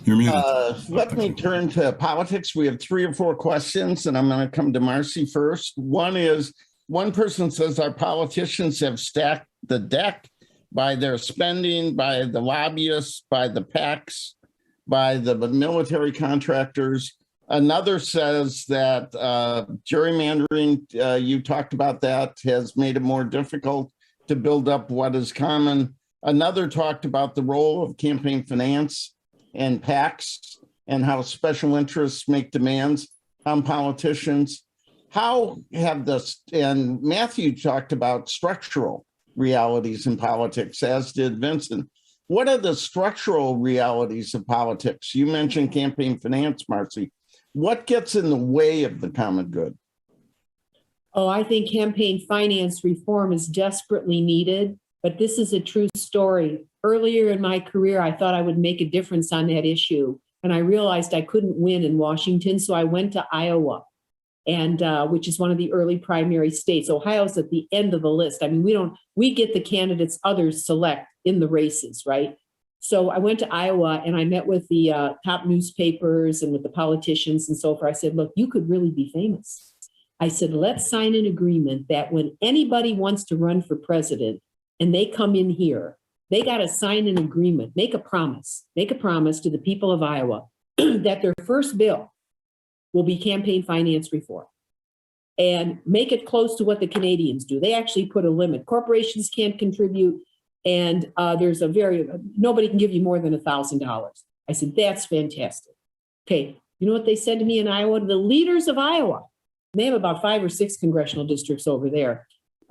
You're muted. Let me turn to politics. We have 3 or 4 questions, and I'm going to come to Marcy first. One person says our politicians have stacked the deck by their spending, by the lobbyists, by the PACs, by the military contractors. Another says that gerrymandering, you talked about that, has made it more difficult to build up what is common. Another talked about the role of campaign finance and PACs and how special interests make demands on politicians. How have this, and Matthew talked about structural realities in politics, as did Vincent. What are the structural realities of politics? You mentioned campaign finance, Marcy. What gets in the way of the common good? Oh, I think campaign finance reform is desperately needed, but this is a true story. Earlier in my career, I thought I would make a difference on that issue, and I realized I couldn't win in Washington, so I went to Iowa, and which is one of the early primary states. Ohio's at the end of the list. I mean, we get the candidates others select in the races, right? So I went to Iowa and I met with the top newspapers and with the politicians and so forth. I said, look, you could really be famous. I said, let's sign an agreement that when anybody wants to run for president and they come in here, they got to sign an agreement, make a promise to the people of Iowa that their first bill will be campaign finance reform, and make it close to what the Canadians do. They actually put a limit. Corporations can't contribute, and nobody can give you more than $1,000. I said, that's fantastic. Okay, you know what they said to me in Iowa? The leaders of Iowa, they have about 5 or 6 congressional districts over there,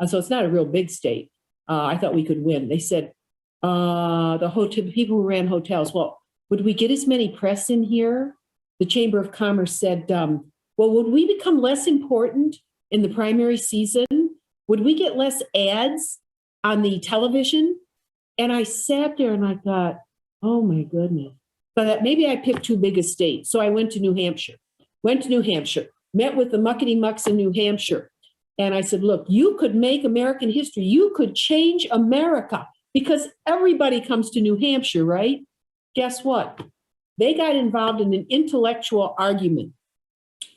so it's not a real big state. I thought we could win. They said, the people who ran hotels, well, would we get as many press in here? The Chamber of Commerce said, well, would we become less important in the primary season? Would we get less ads on the television? And I sat there and I thought, oh my goodness. But maybe I picked too big a state. So I went to New Hampshire, met with the muckety mucks in New Hampshire. And I said, look, you could make American history. You could change America because everybody comes to New Hampshire, right? Guess what? They got involved in an intellectual argument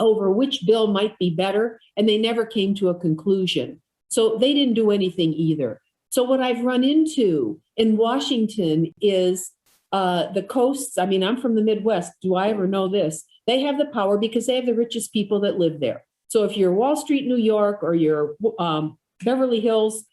over which bill might be better, and they never came to a conclusion. So they didn't do anything either. So what I've run into in Washington is the coasts. I mean, I'm from the Midwest. Do I ever know this? They have the power because they have the richest people that live there. So if you're Wall Street, New York, or you're Beverly Hills,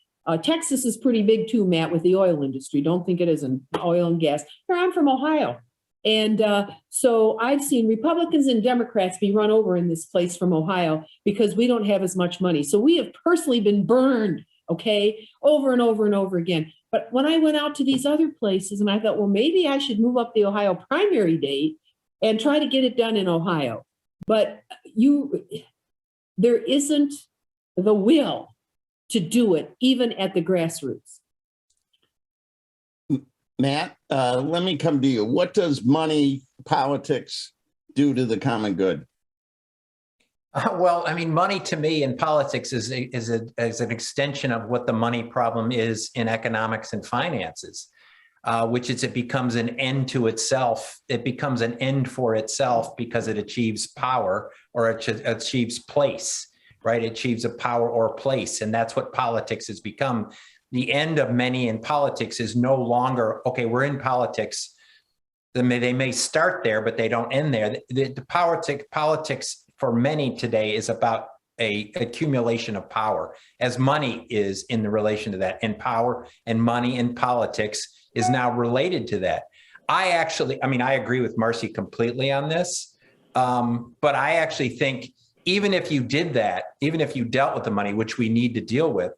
Texas is pretty big too, Matt, with the oil industry. Don't think it isn't oil and gas. Here, I'm from Ohio. And so I've seen Republicans and Democrats be run over in this place from Ohio because we don't have as much money. So we have personally been burned, okay, over and over and over again. But when I went out to these other places and I thought, well, maybe I should move up the Ohio primary date and try to get it done in Ohio. But there isn't the will to do it, even at the grassroots. Matt, let me come to you. What does money politics do to the common good? Well, I mean, money to me in politics is an extension of what the money problem is in economics and finances, which is it becomes an end to itself. It becomes an end for itself because it achieves power or it achieves place, right? It achieves a power or place. And that's what politics has become. The end of many in politics is no longer, okay, we're in politics. They may start there, but they don't end there. The politics for many today is about a accumulation of power, as money is in the relation to that. And power and money in politics is now related to that. I agree with Marcy completely on this, but I actually think even if you did that, even if you dealt with the money, which we need to deal with,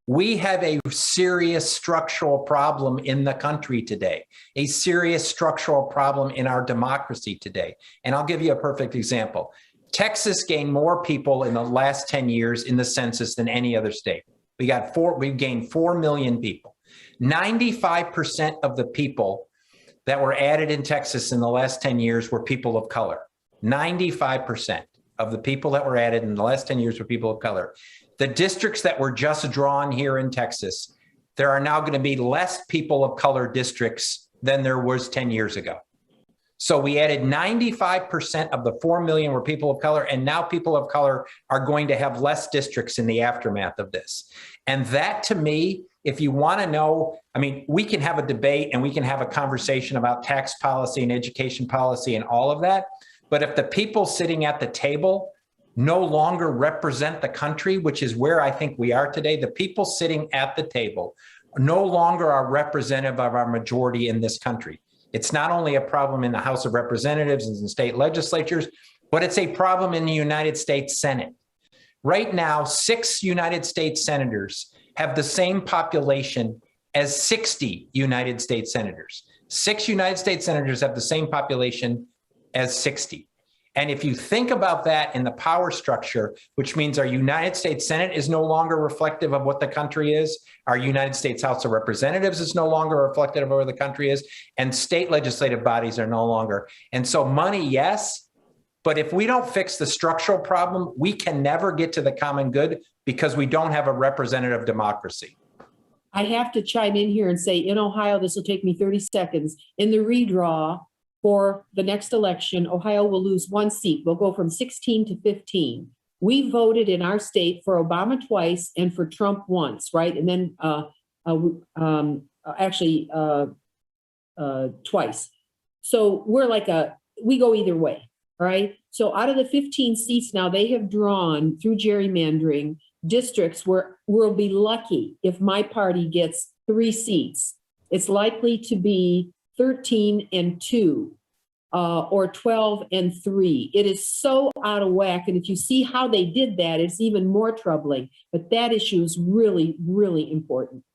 we have a serious structural problem in the country today, a serious structural problem in our democracy today. And I'll give you a perfect example. Texas gained more people in the last 10 years in the census than any other state. We've gained 4 million people. 95% of the people that were added in Texas in the last 10 years were people of color. 95% of the people that were added in the last 10 years were people of color. The districts that were just drawn here in Texas, there are now going to be less people of color districts than there was 10 years ago. So we added 95% of the 4 million were people of color, and now people of color are going to have less districts in the aftermath of this. And that, to me, if you want to know, I mean, we can have a debate and we can have a conversation about tax policy and education policy and all of that. But if the people sitting at the table no longer represent the country, which is where I think we are today, the people sitting at the table no longer are representative of our majority in this country. It's not only a problem in the House of Representatives and in state legislatures, but it's a problem in the United States Senate. Right now, 6 United States senators have the same population as 60 United States senators. 6 United States senators have the same population as 60. And if you think about that in the power structure, which means our United States Senate is no longer reflective of what the country is, our United States House of Representatives is no longer reflective of where the country is, and state legislative bodies are no longer. And so money, yes, but if we don't fix the structural problem, we can never get to the common good because we don't have a representative democracy. I have to chime in here and say, in Ohio, this will take me 30 seconds. In the redraw for the next election, Ohio will lose 1 seat. We'll go from 16 to 15. We voted in our state for Obama twice and for Trump once, right? And then twice. So we're we go either way. All right. So out of the 15 seats now, they have drawn through gerrymandering districts where we'll be lucky if my party gets 3 seats. It's likely to be 13 and 2 or 12 and 3. It is so out of whack. And if you see how they did that, it's even more troubling. But that issue is really, really important.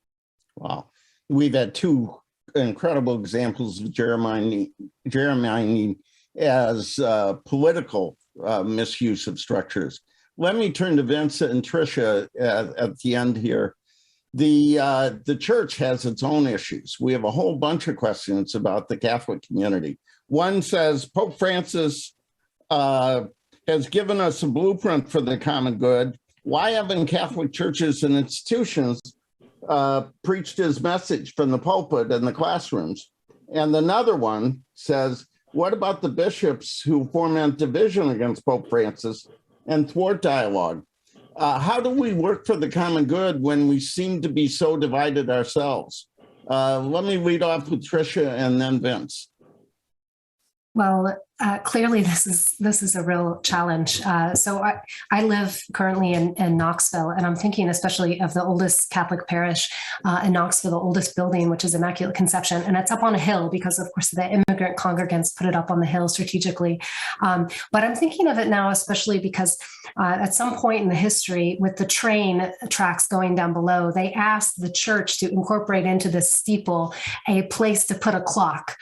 Wow. We've had 2 incredible examples of gerrymandering as political misuse of structures. Let me turn to Vincent and Tricia at the end here. The church has its own issues. We have a whole bunch of questions about the Catholic community. One says, Pope Francis has given us a blueprint for the common good. Why haven't Catholic churches and institutions preached his message from the pulpit and the classrooms? And another one says, what about the bishops who foment division against Pope Francis and thwart dialogue? How do we work for the common good when we seem to be so divided ourselves? Let me lead off with Tricia and then Vince. Well, clearly this is a real challenge. So I live currently in Knoxville, and I'm thinking especially of the oldest Catholic parish in Knoxville, the oldest building, which is Immaculate Conception, and it's up on a hill because, of course, the immigrant congregants put it up on the hill strategically. But I'm thinking of it now, especially because at some point in the history, with the train tracks going down below, they asked the church to incorporate into the steeple a place to put a clock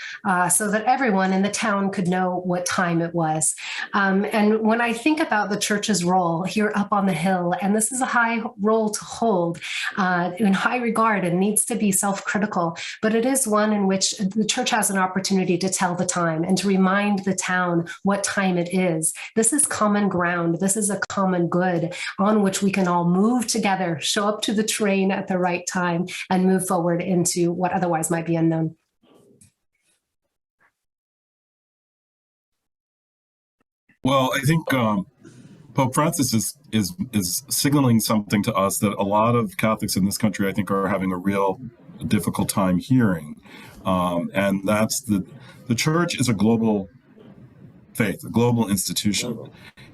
so that everyone in the town could know what time it was. And when I think about the church's role here up on the hill, and this is a high role to hold in high regard and needs to be self-critical, but it is one in which the church has an opportunity to tell the time and to remind the town what time it is. This is common ground. This is a common good on which we can all move together, show up to the train at the right time, and move forward into what otherwise might be unknown. Well, I think Pope Francis is signaling something to us that a lot of Catholics in this country, I think, are having a real difficult time hearing. And that's the church is a global faith, a global institution.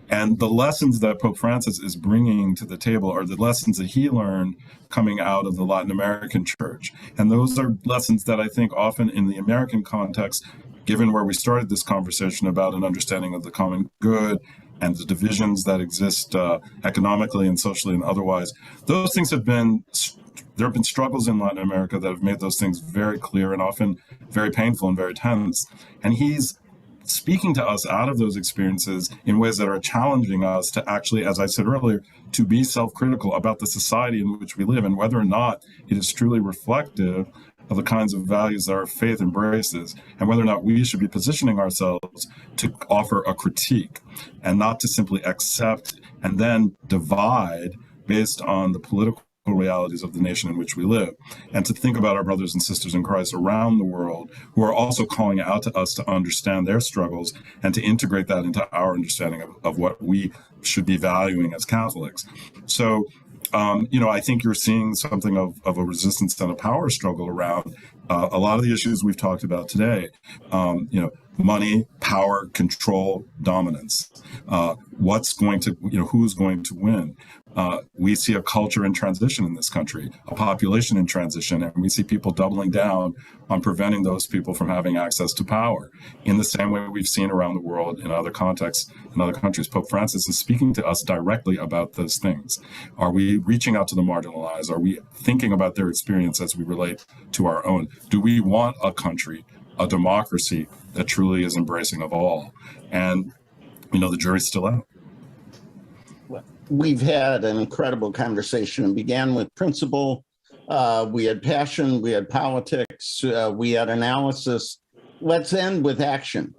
And the lessons that Pope Francis is bringing to the table are the lessons that he learned coming out of the Latin American church. And those are lessons that I think often in the American context, given where we started this conversation about an understanding of the common good and the divisions that exist economically and socially and otherwise, those things there have been struggles in Latin America that have made those things very clear and often very painful and very tense. And he's speaking to us out of those experiences in ways that are challenging us to actually, as I said earlier, to be self-critical about the society in which we live and whether or not it is truly reflective of the kinds of values that our faith embraces, and whether or not we should be positioning ourselves to offer a critique and not to simply accept and then divide based on the political realities of the nation in which we live, and to think about our brothers and sisters in Christ around the world who are also calling out to us to understand their struggles and to integrate that into our understanding of what we should be valuing as Catholics. So I think you're seeing something of a resistance and a power struggle around a lot of the issues we've talked about today. money, power, control, dominance. What's going to, who's going to win? We see a culture in transition in this country, a population in transition, and we see people doubling down on preventing those people from having access to power in the same way we've seen around the world in other contexts, in other countries. Pope Francis is speaking to us directly about those things. Are we reaching out to the marginalized? Are we thinking about their experience as we relate to our own? Do we want a country, a democracy that truly is embracing of all? And, the jury's still out. We've had an incredible conversation and began with principle. We had passion, we had politics, we had analysis. Let's end with action.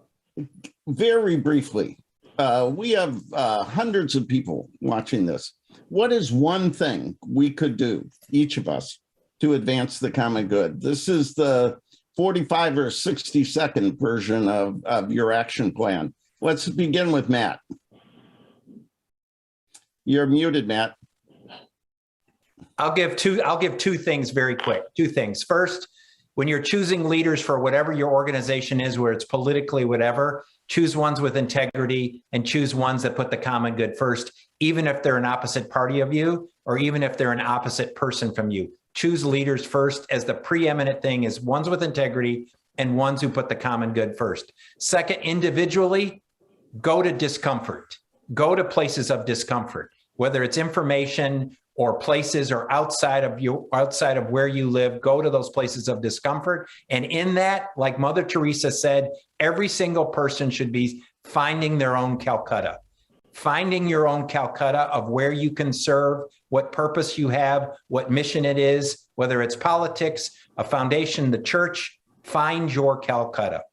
Very briefly, we have hundreds of people watching this. What is one thing we could do, each of us, to advance the common good? This is the 45 or 60-second version of your action plan. Let's begin with Matt. You're muted, Matt. I'll give two things very quick. Two things. First, when you're choosing leaders for whatever your organization is, where it's politically whatever, choose ones with integrity and choose ones that put the common good first, even if they're an opposite party of you, or even if they're an opposite person from you. Choose leaders first, as the preeminent thing is ones with integrity and ones who put the common good first. Second, individually, go to discomfort. Go to places of discomfort, whether it's information or places or outside of where you live. Go to those places of discomfort. And in that, like Mother Teresa said, every single person should be finding their own Calcutta. Finding your own Calcutta of where you can serve, what purpose you have, what mission it is, whether it's politics, a foundation, the church. Find your Calcutta.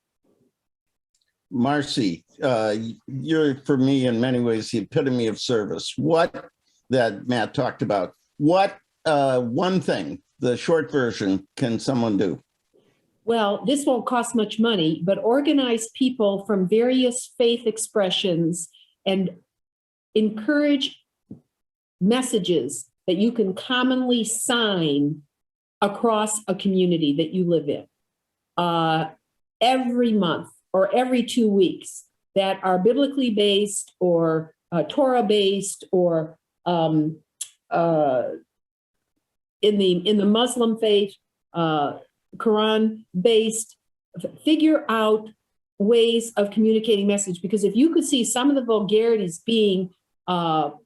Marcy, you're, for me, in many ways, the epitome of service. What, that Matt talked about, what one thing, the short version, can someone do? Well, this won't cost much money, but organize people from various faith expressions and encourage messages that you can commonly sign across a community that you live in every month or every 2 weeks, that are biblically based or Torah based or in the Muslim faith, Quran based. Figure out ways of communicating message, because if you could see some of the vulgarities being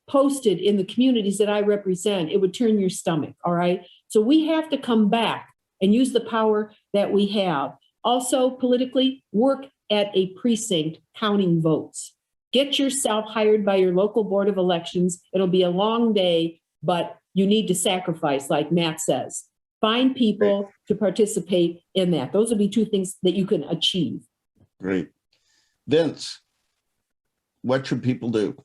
posted in the communities that I represent, it would turn your stomach. All right. So we have to come back and use the power that we have. Also, politically, work at a precinct counting votes. Get yourself hired by your local board of elections. It'll be a long day, but you need to sacrifice, like Matt says. Find people to participate in that. Those would be two things that you can achieve. Great. Vince, what should people do?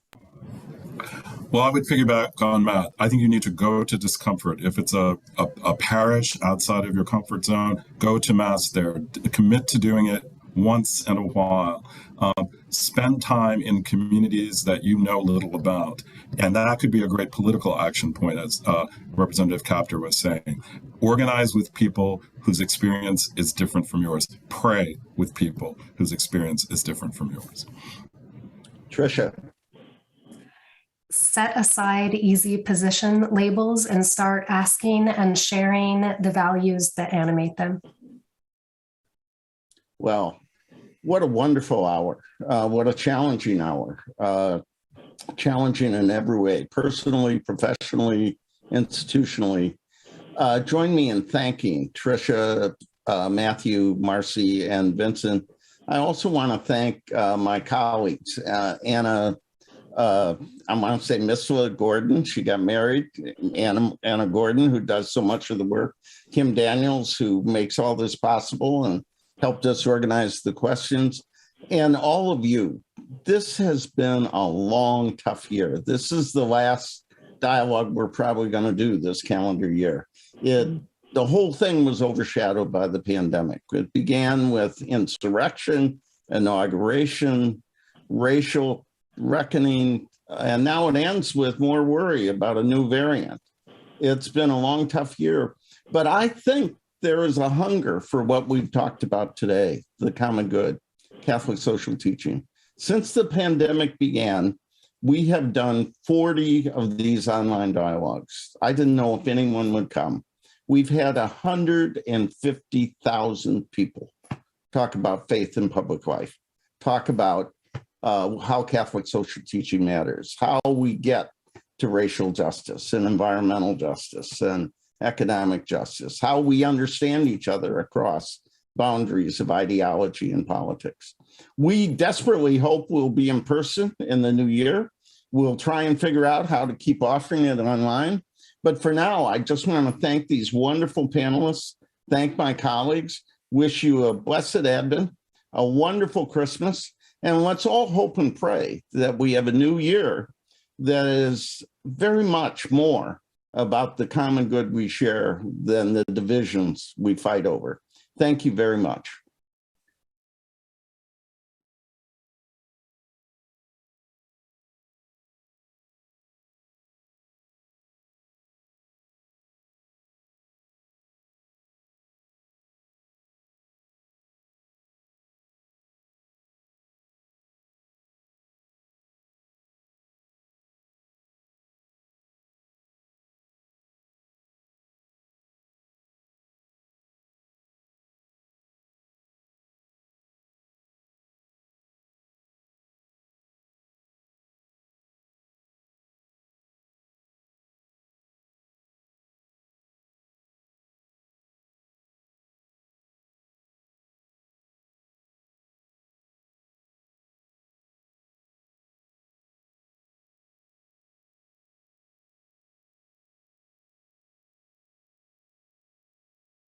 Well, I would piggyback on Matt. I think you need to go to discomfort. If it's a parish outside of your comfort zone, go to Mass there. Commit to doing it once in a while. Spend time in communities that you know little about. And that could be a great political action point, as Representative Capter was saying. Organize with people whose experience is different from yours. Pray with people whose experience is different from yours. Tricia. Set aside easy position labels and start asking and sharing the values that animate them. Well, what a wonderful hour. What a challenging hour. Challenging in every way, personally, professionally, institutionally. Join me in thanking Tricia, Matthew, Marcy, and Vincent. I also want to thank my colleagues, Anna, I want to say Missla Gordon, she got married, Anna Gordon, who does so much of the work, Kim Daniels, who makes all this possible and helped us organize the questions, and all of you. This has been a long, tough year. This is the last dialogue we're probably going to do this calendar year. The whole thing was overshadowed by the pandemic. It began with insurrection, inauguration, racial reckoning, and now it ends with more worry about a new variant. It's been a long, tough year, but I think there is a hunger for what we've talked about today, the common good. Catholic social teaching. Since the pandemic began, we have done 40 of these online dialogues. I didn't know if anyone would come. We've had 150,000 people talk about faith in public life, talk about how Catholic social teaching matters, how we get to racial justice and environmental justice and economic justice, how we understand each other across boundaries of ideology and politics. We desperately hope we'll be in person in the new year. We'll try and figure out how to keep offering it online. But for now, I just want to thank these wonderful panelists, thank my colleagues, wish you a blessed Advent, a wonderful Christmas, and let's all hope and pray that we have a new year that is very much more about the common good we share than the divisions we fight over. Thank you very much.